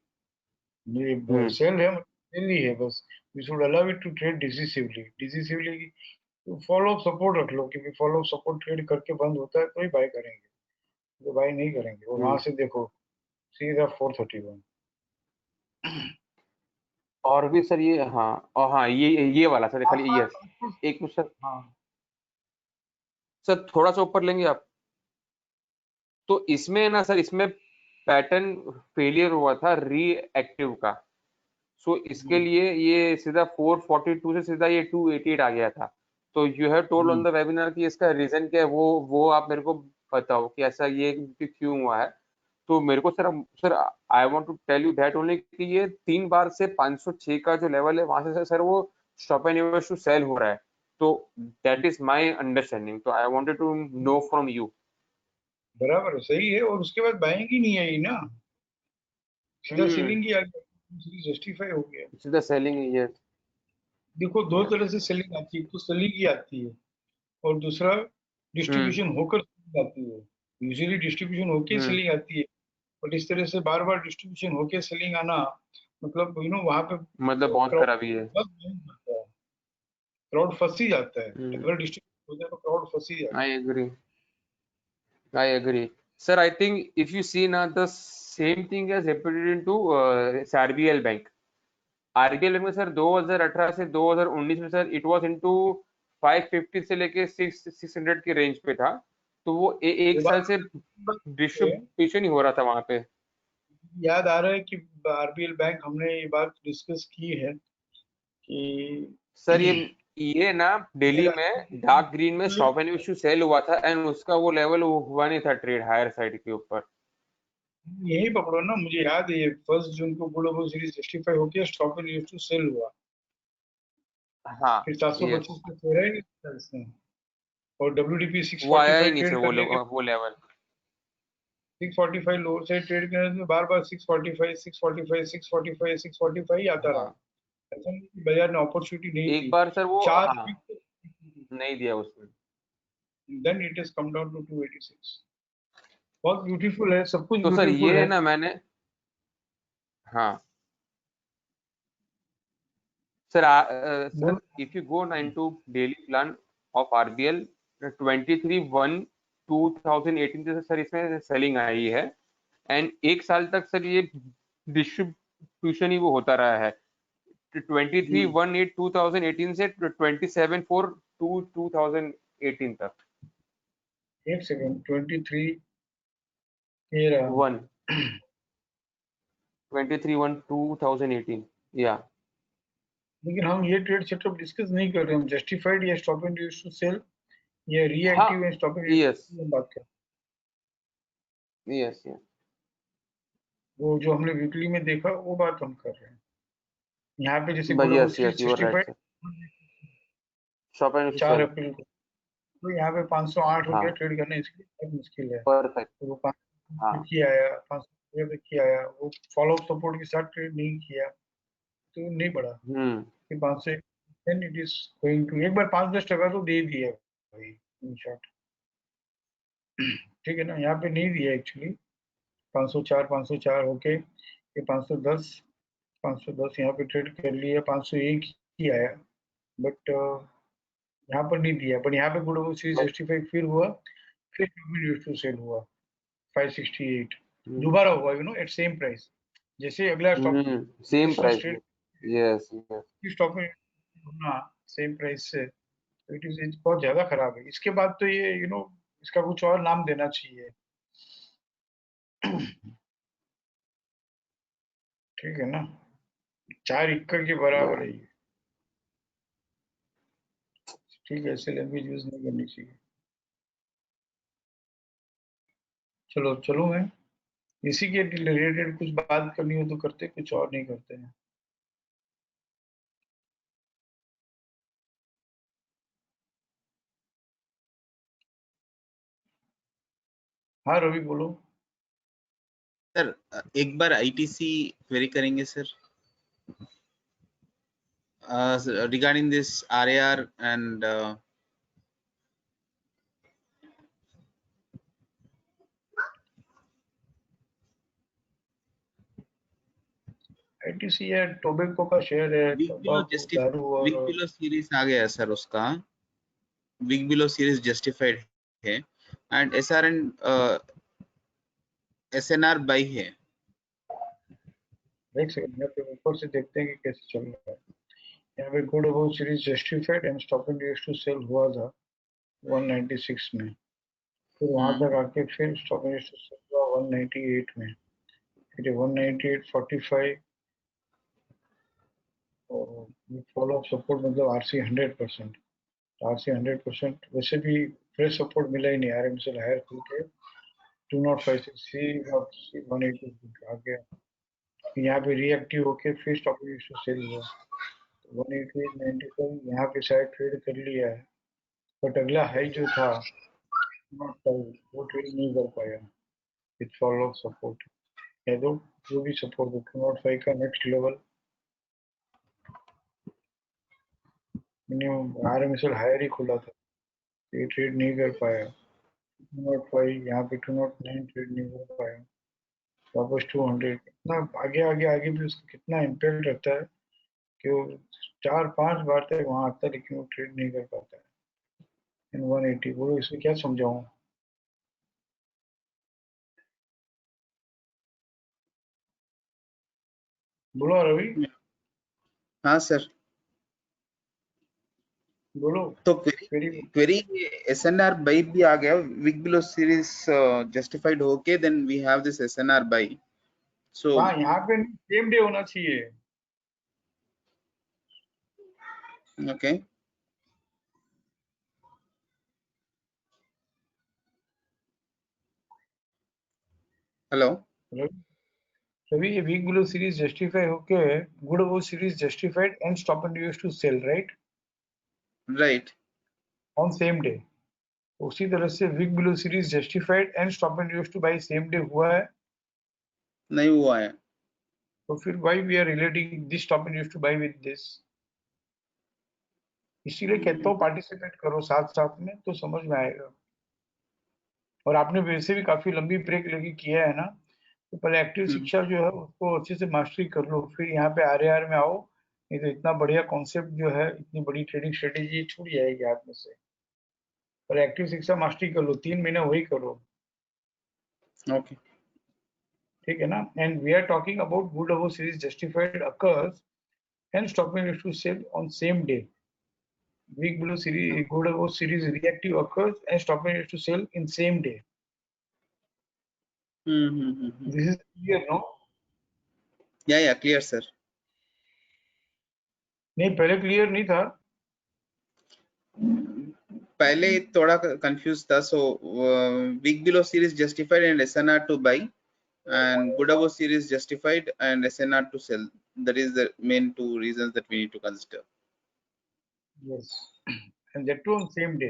Speaker 1: ये सेल है, सेल ही है बस। We should allow it to trade decisively. Follow up support रख लो कि फॉलो अप सपोर्ट ट्रेड करके बंद होता है तो ही बाय करेंगे, तो बाय नहीं करेंगे। और वहां से देखो सीधा 431।
Speaker 5: और भी सर ये, हाँ और हाँ ये वाला सर खाली यस एक मिनट सर।
Speaker 1: हाँ
Speaker 5: सर थोड़ा सा ऊपर लेंगे आप। तो इसमें ना सर इसमें पैटर्न फेलियर हुआ था रीएक्टिव का। सो इसके लिए ये सीधा 442 से सीधा ये 288 आ गया था। तो you have told on the webinar कि इसका रीजन क्या है, वो आप मेरे को बताओ कि ऐसा ये क्यों हुआ है। तो मेरे को sir I want to tell you that only कि ये 3 बार से 506 का जो लेवल है वहां से सर वो stop and universe to sell हो रहा है। तो दैट इज माय अंडरस्टैंडिंग, तो I wanted to know from you.
Speaker 1: बराबर है, सही है। और उसके बाद बाइंग ही नहीं आई ना, सीधा सेलिंग ही आ गया, जस्टिफाई हो गया।
Speaker 5: सीधा सेलिंग ये।
Speaker 1: देखो दो तरह से सेलिंग आती है, एक तो सेलिंग ही आती है और दूसरा
Speaker 5: हम्म
Speaker 1: डिस्ट्रीब्यूशन होकर सेलिंग आती है। यूजुअली डिस्ट्रीब्यूशन होके
Speaker 5: हम्म
Speaker 1: सेलिंग आती है, बट इस तरह से बार बार डिस्ट्रीब्यूशन होके सेलिंग आना, मतलब वहां पे
Speaker 5: मतलब बहुत
Speaker 1: क्राउड
Speaker 5: खराबी है।
Speaker 1: जाता है, क्राउड फंस ही जाता है।
Speaker 5: हम्म
Speaker 1: अगर डिस्ट्रीब्यूशन हो जाए तो क्राउड फंस ही जाता
Speaker 5: I agree, I agree. Sir, I think if you see now the same thing has repeated into RBL Bank. RBL bank में सर 2018 से 2019 में सर इट वाज इनटू 550 से लेके 600 की रेंज पे था। तो वो
Speaker 1: है।
Speaker 5: एक
Speaker 1: ये
Speaker 5: साल से
Speaker 1: बात
Speaker 5: डिस्ट्रीब्यूशन ही हो रहा था वहां पे।
Speaker 1: याद आ रहा है कि आरबीएल बैंक हमने ये बात डिस्कस की है कि
Speaker 5: सर ये ना दिल्ली में डार्क ग्रीन में स्टॉप एंड इश्यू सेल हुआ था एंड उसका वो लेवल हुआ नहीं था ट्रेड हायर साइड के ऊपर।
Speaker 1: यही पकड़ो ना, मुझे याद है ये 1 जून को ग्लोबल सीरीज जस्टिफाई होकर stop and use to sell हुआ,
Speaker 5: हाँ
Speaker 1: फिर 725
Speaker 5: यस
Speaker 1: पे छोड़ा ही नहीं था इसने। और WDP
Speaker 5: वो आया ही
Speaker 1: 645
Speaker 5: नहीं सर
Speaker 1: ट्रेड करने के
Speaker 5: वो लेवल
Speaker 1: 645 लोअर साइड ट्रेड करने में बार बार 645 645 645 645 ही आता रहा।
Speaker 5: हाँ
Speaker 1: ऐसा नहीं कि बाजार ने अपॉर्चुनिटी नहीं
Speaker 5: एक
Speaker 1: दी।
Speaker 5: बार सर वो
Speaker 1: चार
Speaker 5: हाँ नहीं दिया उसने
Speaker 1: then it has come down to 286। बहुत ब्यूटीफुल है, सब कुछ
Speaker 5: तो सर
Speaker 1: ब्यूटीफुल
Speaker 5: ये
Speaker 1: है।
Speaker 5: है ना मैंने हाँ सर
Speaker 1: बोल
Speaker 5: sir if you go into daily plan of RBL 23/1/2018 से सर इसमें सेलिंग आई है एंड एक साल तक सर ये डिस्ट्रीब्यूशन ही वो होता रहा है 23/1/8/2018 से 27/4/2018 तक
Speaker 1: एक सेकंड 23 ये रहा
Speaker 5: 23/1/2018 या
Speaker 1: लेकिन हम ये ट्रेड सेटअप डिस्कस नहीं कर रहे, हम जस्टिफाइड या stop and use to sell या रिएक्टिव या स्टॉप एंड
Speaker 5: यस
Speaker 1: यूज बात कर।
Speaker 5: यस यस
Speaker 1: वो जो हमने वीकली में देखा वो बात हम कर रहे हैं। यहाँ पे जैसे good
Speaker 5: yes
Speaker 1: series
Speaker 5: yes you are right
Speaker 1: justified
Speaker 5: sir shop and
Speaker 1: 4
Speaker 5: sell
Speaker 1: अप्रैल को, तो यहाँ पे 508 हो
Speaker 5: हाँ
Speaker 1: गया, ट्रेड करना इसके लिए बहुत मुश्किल है।
Speaker 5: परफेक्ट
Speaker 1: तो वो
Speaker 5: हाँ
Speaker 1: 500 की आया, 500 तक की आया, वो फॉलो अप सपोर्ट के साथ ट्रेड नहीं किया तो नहीं बढ़ा। फिर 500 then it is going to, एक बार 5-10% तो दे दिया भाई इन शॉर्ट, ठीक है ना। यहाँ पे नहीं दिया एक्चुअली, 504 होके ये 510 यहाँ पे ट्रेड कर लिया, 501 ही आया, बट यहाँ पर नहीं दिया। बट यहाँ पे गुड सीरीज जस्टिफाई फिर हुआ, फिर टू सेल हुआ 568 दोबारा हुआ, you know at same price, जैसे अगला stock
Speaker 5: same price yes yes
Speaker 1: stock में होना सेम प्राइस से, तो इट इज बहुत ज्यादा खराब है। इसके बाद तो ये यू नो इसका कुछ और नाम देना चाहिए, ठीक है ना। 4 इक्का के बराबर है ये, ठीक है, ऐसे लैंग्वेज यूज नहीं करनी चाहिए। चलो चलो मैं इसी के रिलेटेड कुछ बात करनी हो तो करते, कुछ और नहीं करते हैं। हाँ रवि बोलो।
Speaker 6: सर एक बार ITC क्वेरी करेंगे sir regarding this RAR and
Speaker 1: ITC है, टोबैको का शेयर है, दारू
Speaker 6: वीक
Speaker 1: और
Speaker 6: बिलो सीरीज आ गया सर, उसका वीक बिलो सीरीज जस्टिफाइड है एंड SNR बाई है।
Speaker 1: एक सेकंड यहाँ पे ऊपर से देखते हैं कि कैसे चल रहा है। यहाँ पे good about series justified and stop and use to sell हुआ था 196 में, फिर वहां तक आके फिर stop and use to sell हुआ 198 में, फिर 198.45 और फॉलो अप सपोर्ट मतलब RC 100%, RC 100% वैसे भी फ्रेश सपोर्ट मिला ही नहीं, RMSL हायर खुल के 2056 सी 180 आ गया, यहाँ पे रिएक्टिव होके फिर stop and use to sell हुआ 188.95, यहाँ पे शायद ट्रेड कर लिया है, बट अगला हाई जो था वो ट्रेड नहीं कर पाया विथ फॉलो अप सपोर्ट, कह दो जो भी सपोर्ट 205 का next level minimum RMSL higher ही खुला था, ये ट्रेड नहीं कर पाया 205, यहाँ पे 209 ट्रेड नहीं कर पाया, वापस 200, कितना आगे आगे आगे भी उसका कितना इम्पैक्ट रहता है कि वो 4-5 बार तक वहां आता है लेकिन वो ट्रेड नहीं कर पाता है। 180 बोलो इसमें क्या समझाऊं, बोलो रवि।
Speaker 6: हाँ सर,
Speaker 1: बोलो
Speaker 6: तो
Speaker 1: क्वेरी।
Speaker 6: क्वेरी SNR बाई भी आ गया, वीक बिलो सीरीज जस्टिफाइड होके then we have this SNR buy. So
Speaker 1: हाँ यहाँ पे सेम डे होना चाहिए।
Speaker 6: ओके हेलो
Speaker 1: रवि ये वीक बिलो सीरीज जस्टिफाई होके good about series justified and stop and use to sell right
Speaker 6: right
Speaker 1: on same day. उसी तरह से week below series justified and stop and use to buy same day हुआ है,
Speaker 6: नहीं हुआ है।
Speaker 1: तो फिर why we are relating this stop and use to buy with this? इसीलिए कहता हूँ पार्टिसिपेट करो साथ साथ में, तो समझ में आएगा। और आपने वैसे भी काफी लंबी ब्रेक लेके किया है ना, तो पहले एक्टिव शिक्षा जो है उसको अच्छे से मास्टरी कर लो, फिर यहाँ पे आर में आओ। नहीं तो इतना बढ़िया कॉन्सेप्ट जो है, इतनी बड़ी ट्रेडिंग स्ट्रेटेजी छूट जाएगी हाथ में से। पर एक्टिव शिक्षा मास्टरी कर लो, 3 महीने वही करो,
Speaker 6: ओके।
Speaker 1: ठीक है ना। And we are talking about good above series justified occurs and stopping to sell on same day. Weak below series, good above series reactive occurs and stopping is to sell in same day. This is clear, no?
Speaker 6: या क्लियर सर।
Speaker 1: नहीं, पहले क्लियर नहीं था।
Speaker 6: पहले थोड़ा कंफ्यूज था। So weak below series justified and SNR two by, and good above series justified and SNR to sell. That is the main two reasons that we need to consider.
Speaker 1: Yes, and that too on same day.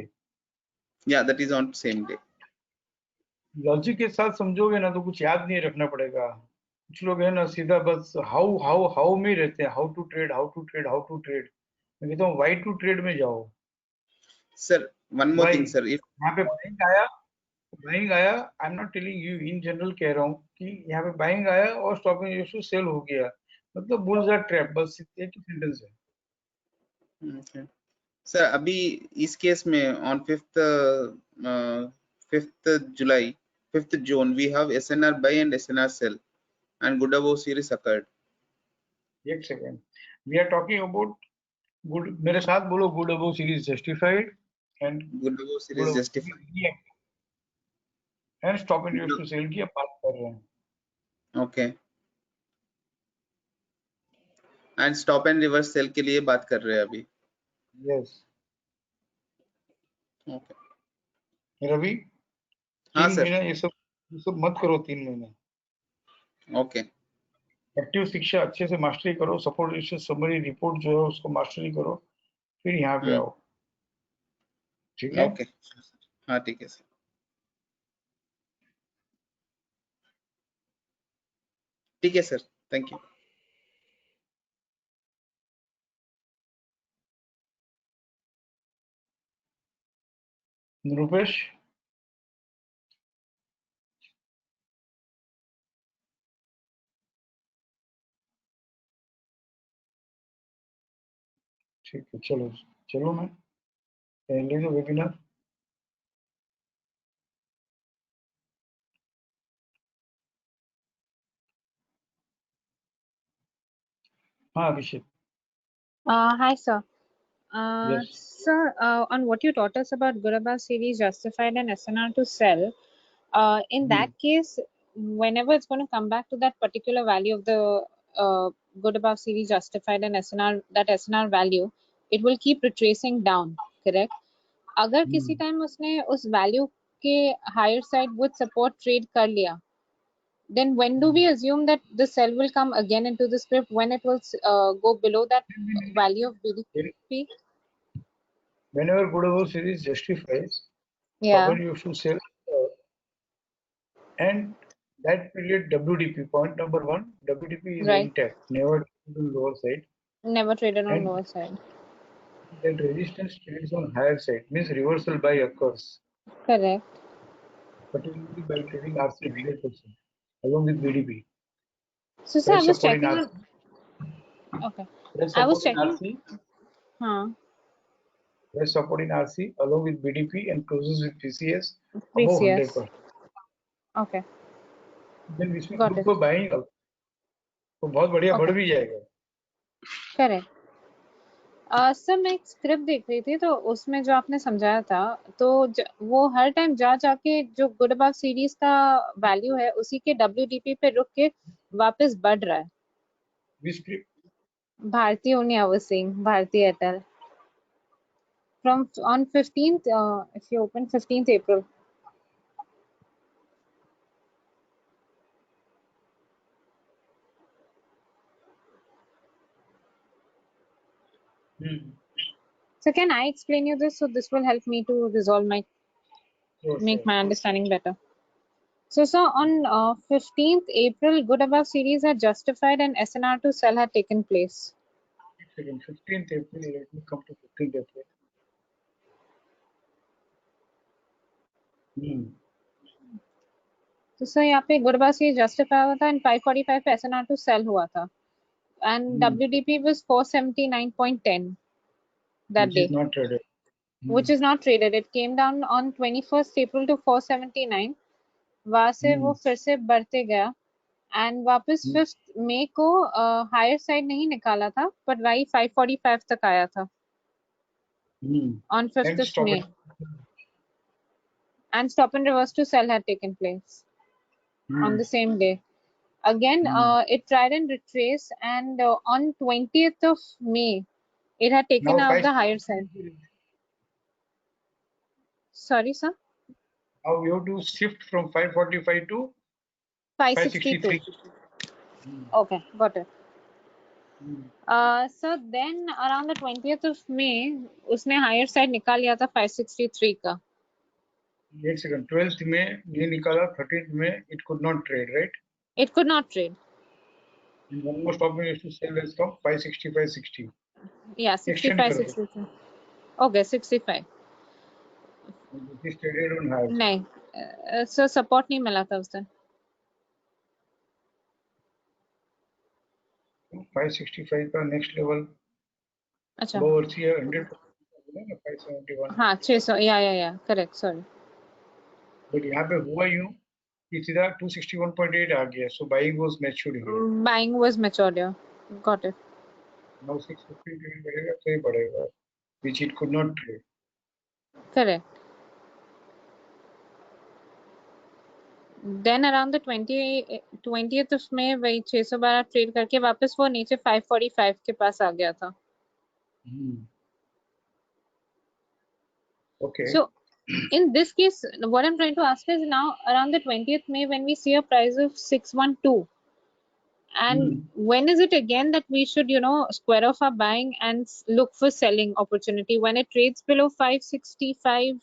Speaker 6: Yeah, that is on same day.
Speaker 1: Logic के साथ समझोगे ना तो कुछ याद नहीं रखना पड़ेगा। कुछ लोग है ना सीधा बस हाउ हाउ हाउ में रहते हैं, how to trade how to trade how to trade. मैं कहता हूँ वाई टू ट्रेड में जाओ।
Speaker 6: Sir, one more
Speaker 1: Why?
Speaker 6: thing sir, if
Speaker 1: यहाँ पे बाइंग आया, I am not telling you, in general कह रहा हूँ कि यहाँ पे बाइंग आया और स्टॉपिंग रेशियो सेल हो गया, मतलब बुल्स आर ट्रैप, बस एक ही सेंटेंस है।
Speaker 6: okay. Sir, अभी इस केस में on 5th July 5th June we have SNR buy and SNR sell and good above series occurred.
Speaker 1: एक second, we are talking about good, मेरे साथ बोलो, good above series justified and
Speaker 6: Good above series justified.
Speaker 1: And stop and use to sell की अब बात कर रहे हैं।
Speaker 6: Okay. And stop and reverse sell के लिए बात कर रहे हैं अभी।
Speaker 1: Yes
Speaker 6: Okay.
Speaker 1: रवि,
Speaker 6: हाँ
Speaker 1: 3
Speaker 6: सर।
Speaker 1: महीने ये सब मत करो, 3 महीने।
Speaker 6: Okay.
Speaker 1: एक्टिव शिक्षा अच्छे से मास्टरी करो, सपोर्ट समरी रिपोर्ट जो है उसको मास्टरी करो, फिर यहाँ पे आओ, ठीक है।
Speaker 6: Okay. हाँ ठीक है सर। ठीक है सर, थैंक यू।
Speaker 1: रुपेश, ठीक है, चलो चलो मैं पहले जो वेबिनार, हाँ अभिषेक।
Speaker 7: Hi, sir.
Speaker 1: Yes.
Speaker 7: Sir, on what you taught us about good above series justified and SNR to sell, in that case, whenever it's going to come back to that particular value of the good above series justified and SNR, that SNR value, it will keep retracing down, correct? अगर किसी टाइम उसने उस वैल्यू के higher side with support trade कर लिया, then when do we assume that the sell will come again into the script when it will go below that value of BDP?
Speaker 1: Whenever good above series justifies,
Speaker 7: Yeah,
Speaker 1: stop and use to sell, and that period WDP, point number 1, WDP is
Speaker 7: right.
Speaker 1: intact, never to the lower side,
Speaker 7: Never traded on
Speaker 1: and
Speaker 7: lower side.
Speaker 1: that resistance trades on higher side, means reversal buy occurs,
Speaker 7: Correct.
Speaker 1: particularly by trading RC 100% along with BDP.
Speaker 7: So, sir, I
Speaker 1: Press
Speaker 7: was
Speaker 1: support in
Speaker 7: checking
Speaker 1: RC,
Speaker 7: on. Okay.
Speaker 1: press
Speaker 7: I was
Speaker 1: support in
Speaker 7: checking.
Speaker 1: RC,
Speaker 7: Huh.
Speaker 1: press support in RC along with BDP and closes with PCS above
Speaker 7: PCS.
Speaker 1: 100%.
Speaker 7: Okay.
Speaker 1: Then इसमें
Speaker 7: Got
Speaker 1: look
Speaker 7: it.
Speaker 1: for buying up, तो बहुत बढ़िया बढ़
Speaker 7: Okay.
Speaker 1: भी जाएगा।
Speaker 7: Correct. सर मैं एक स्क्रिप्ट देख रही थी, तो उसमें जो आपने समझाया था, तो वो हर टाइम जा जाके जो गुड अबव सीरीज का वैल्यू है उसी के WDP पे रुक के वापस बढ़ रहा है।
Speaker 1: Which script?
Speaker 7: Bharti only I was saying, Bharti Airtel. From on 15th, if you open 15th April. So can I explain you this? So this will help me to resolve my make my understanding better. So, sir, on 15th April, good above series had justified and SNR to sell had taken place.
Speaker 1: 15th April, let me come to 15th April.
Speaker 7: तो सर यहाँ पे गुड अबाव सीरीज जस्टिफाई हुआ था एंड 545 पे SNR to sell हुआ था and WDP was 479.10 that
Speaker 1: Which
Speaker 7: day,
Speaker 1: is not traded.
Speaker 7: which is not traded. It came down on 21st April to 479. वहां से वो फिर से बढ़ते गया एंड वापस 5th मई को हायर साइड नहीं निकाला था बट वही 545 तक आया था on 5th
Speaker 1: And
Speaker 7: of
Speaker 1: stop
Speaker 7: May.
Speaker 1: it.
Speaker 7: And stop and reverse to sell had taken place on the same day. Again, it tried and retrace, and on 20th of May, it had taken
Speaker 1: Now
Speaker 7: out the higher side. Sorry, sir.
Speaker 1: Now we have to shift from 545 to
Speaker 7: 562.
Speaker 1: 563.
Speaker 7: Okay, got it. So then around the 20th of May, उसने higher side निकाल लिया था 563 का.
Speaker 1: Wait a second. 12th May ये निकाला, 13th May it could not trade, right?
Speaker 7: It could not trade.
Speaker 1: And one more stop is to sell has come 565.60.
Speaker 7: Yeah, 65, 63. Okay, 65.
Speaker 1: This is traded on higher.
Speaker 7: नहीं, so support नहीं मिला था उस दिन.
Speaker 1: 565 का next level.
Speaker 7: अच्छा.
Speaker 1: Lower here 100%. 571.
Speaker 7: हाँ 600. Yeah, correct. Sorry.
Speaker 1: But यहाँ पे हुआ यूं कि सीधा 261.8 आ गया. So buying was matured here.
Speaker 7: Buying was matured. Yeah, got it.
Speaker 1: Now 650 trade बढ़ेगा तो ही बढ़ेगा, which it could not trade.
Speaker 7: Correct. Then around the 20th of May वही 612 ट्रेड करके वापस वो नीचे 545 के पास आ गया था.
Speaker 1: Okay.
Speaker 7: So in this case, what I'm trying to ask is now around the 20th May when we see a price of 612, and when is it again that we should square off our buying and look for selling opportunity? When it trades below 565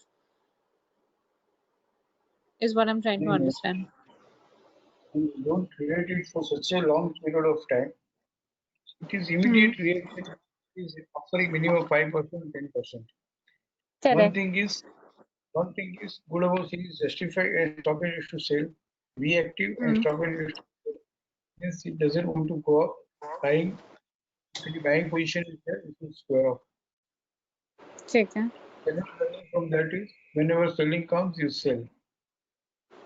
Speaker 7: is what I'm trying to understand.
Speaker 1: You don't trade it for such a long period of time. It is immediate reaction. It is offering minimum 5%, 10%.
Speaker 7: Correct.
Speaker 1: One thing is good about series justify and stop and use to sell, reactive and stop and use to sell. Means it doesn't want to go up. Buying, if the buying position is there, it will square off.
Speaker 7: ठीक है.
Speaker 1: Second learning from that is whenever selling comes, you sell.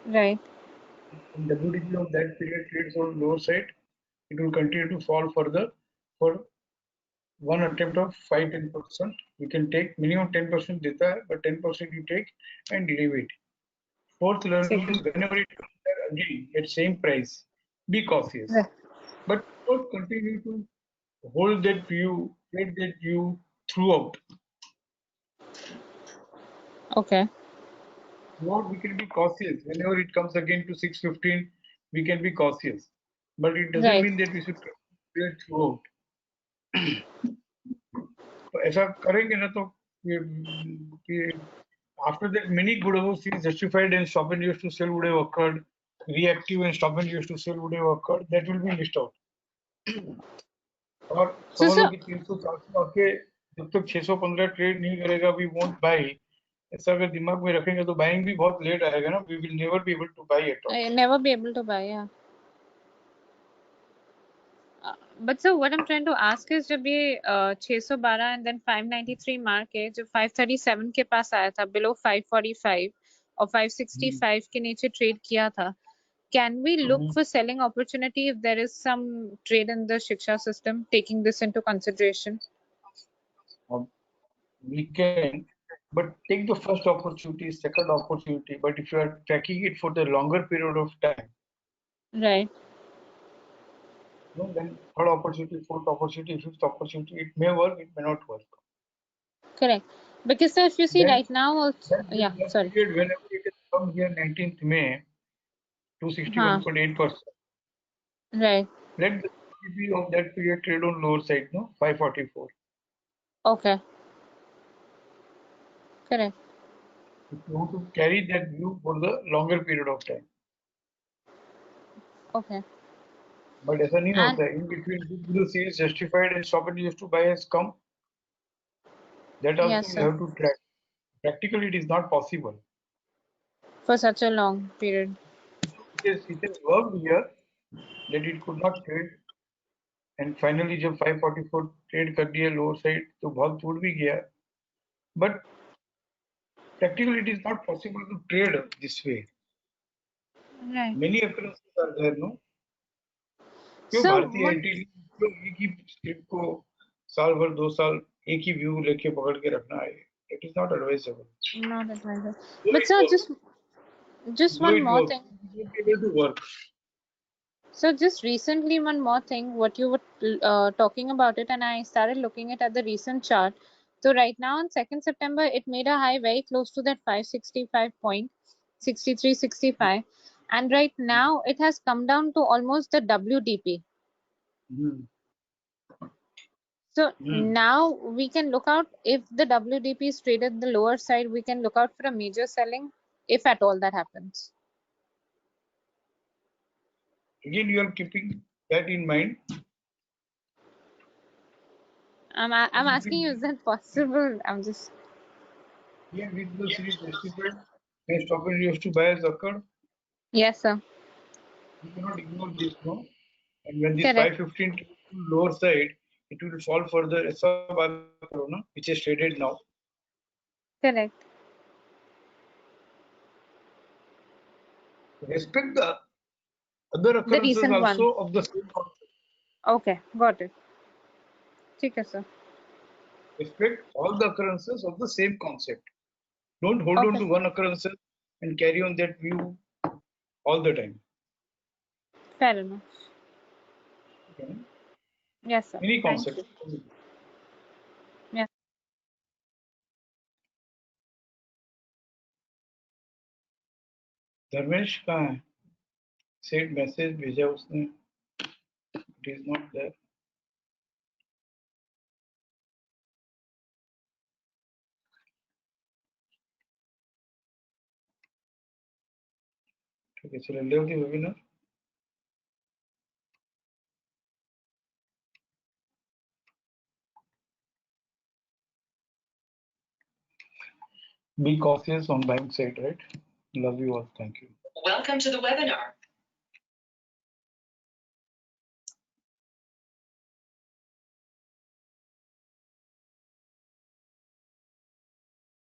Speaker 7: Right.
Speaker 1: In WDP of that period trades on lower side, it will continue to fall further for one attempt of 5-10%. You can take minimum 10% data, but 10% you take and leave it. Fourth learning is whenever it comes there again at same price, be cautious.
Speaker 7: Right.
Speaker 1: But don't continue to hold that view, trade that view throughout.
Speaker 7: Okay.
Speaker 1: Throughout we can be cautious. Whenever it comes again to 615, we can be cautious. But it doesn't
Speaker 7: Right.
Speaker 1: mean that we should trade throughout. तो ऐसा करेंगे ना तो after that many good above series justified and stop and use to sell would have occurred, reactive and stop and use to sell would have occurred, that will be missed out. और समझ लो कि 300-400 आके जब तक 615 ट्रेड नहीं करेगा we won't buy, ऐसा अगर दिमाग में रखेंगे तो बाइंग भी बहुत लेट आएगा ना, we will never be able to buy at all.
Speaker 7: I never be able to buy, yeah. But sir, what I'm trying to ask is जब ये 612 and then 593 मार के जब 537 के पास आया था below 545 और 565 के नीचे ट्रेड किया था, can we look for selling opportunity if there is some trade in the Shiksha system taking this into consideration?
Speaker 1: We can, but take the first opportunity, second opportunity, but if you are tracking it for the longer period of time,
Speaker 7: Right.
Speaker 1: then third opportunity, fourth opportunity, fifth opportunity, it may work, it may not work.
Speaker 7: Correct. Because sir, if you see
Speaker 1: Then-
Speaker 7: right now also, yeah,
Speaker 1: that
Speaker 7: sorry.
Speaker 1: period, whenever it has come here 19th May, 261.8%.
Speaker 7: Right.
Speaker 1: Let the GDP of that period trade on lower side, no, 544.
Speaker 7: Okay. Correct.
Speaker 1: if you want to carry that view for the longer period of time.
Speaker 7: Okay.
Speaker 1: But ऐसा नहीं
Speaker 7: And
Speaker 1: होता है. In between, big below series justified and stop and used to buy has come. That also
Speaker 7: yes,
Speaker 1: you
Speaker 7: sir.
Speaker 1: have to track. Practically, it is not possible.
Speaker 7: For such a long period.
Speaker 1: It has worked here that it could not trade, and finally जब 544 trade कर दिया lower side तो बहुत टूट भी गया. But practically, it is not possible to trade this way.
Speaker 7: Right.
Speaker 1: Many occurrences are there, no? क्यों
Speaker 7: So
Speaker 1: भारतीय
Speaker 7: one,
Speaker 1: आईटी क्यों एक ही स्क्रिप्ट को साल भर 2 साल एक ही व्यू लेके पकड़ के रखना है? It is not advisable.
Speaker 7: not advisor.
Speaker 1: Though
Speaker 7: But
Speaker 1: it
Speaker 7: sir,
Speaker 1: works,
Speaker 7: just
Speaker 1: though
Speaker 7: one
Speaker 1: it
Speaker 7: more
Speaker 1: works,
Speaker 7: thing.
Speaker 1: it will be able to work.
Speaker 7: So just recently, one more thing, what you were talking about it, and I started looking at the recent chart. So right now on 2nd September, it made a high very close to that 565.6365, and right now it has come down to almost the WDP.
Speaker 1: Hmm.
Speaker 7: So
Speaker 1: Hmm.
Speaker 7: now we can look out if the WDP is traded the lower side, we can look out for a major selling if at all that happens.
Speaker 1: Again, you are keeping that in mind.
Speaker 7: I'm asking you, is that possible? I'm just
Speaker 1: Yeah, with the series justified and stop and used to buy has occurred.
Speaker 7: yes, sir.
Speaker 1: You cannot ignore this, no? And when this
Speaker 7: Correct.
Speaker 1: 515 to lower side, it will fall further. ऐसा बात करो ना, which is traded now.
Speaker 7: Correct.
Speaker 1: Respect the other
Speaker 7: The
Speaker 1: occurrences
Speaker 7: recent one.
Speaker 1: also of the same concept.
Speaker 7: Okay, got it. ठीक है, sir.
Speaker 1: Respect all the occurrences of the same concept. Don't hold on
Speaker 7: Okay,
Speaker 1: to one occurrence and carry on that view all the time.
Speaker 7: fair enough.
Speaker 1: Okay?
Speaker 7: Yes, sir.
Speaker 1: Any
Speaker 7: Thank
Speaker 1: concept.
Speaker 7: you. Yeah.
Speaker 1: Dharmesh कहाँ है? Said message भेजा उसने. It is not there. ठीक है, चलो leave the webinar. Be cautious on buying side, right? Love you all. Thank you.
Speaker 8: Welcome to the webinar.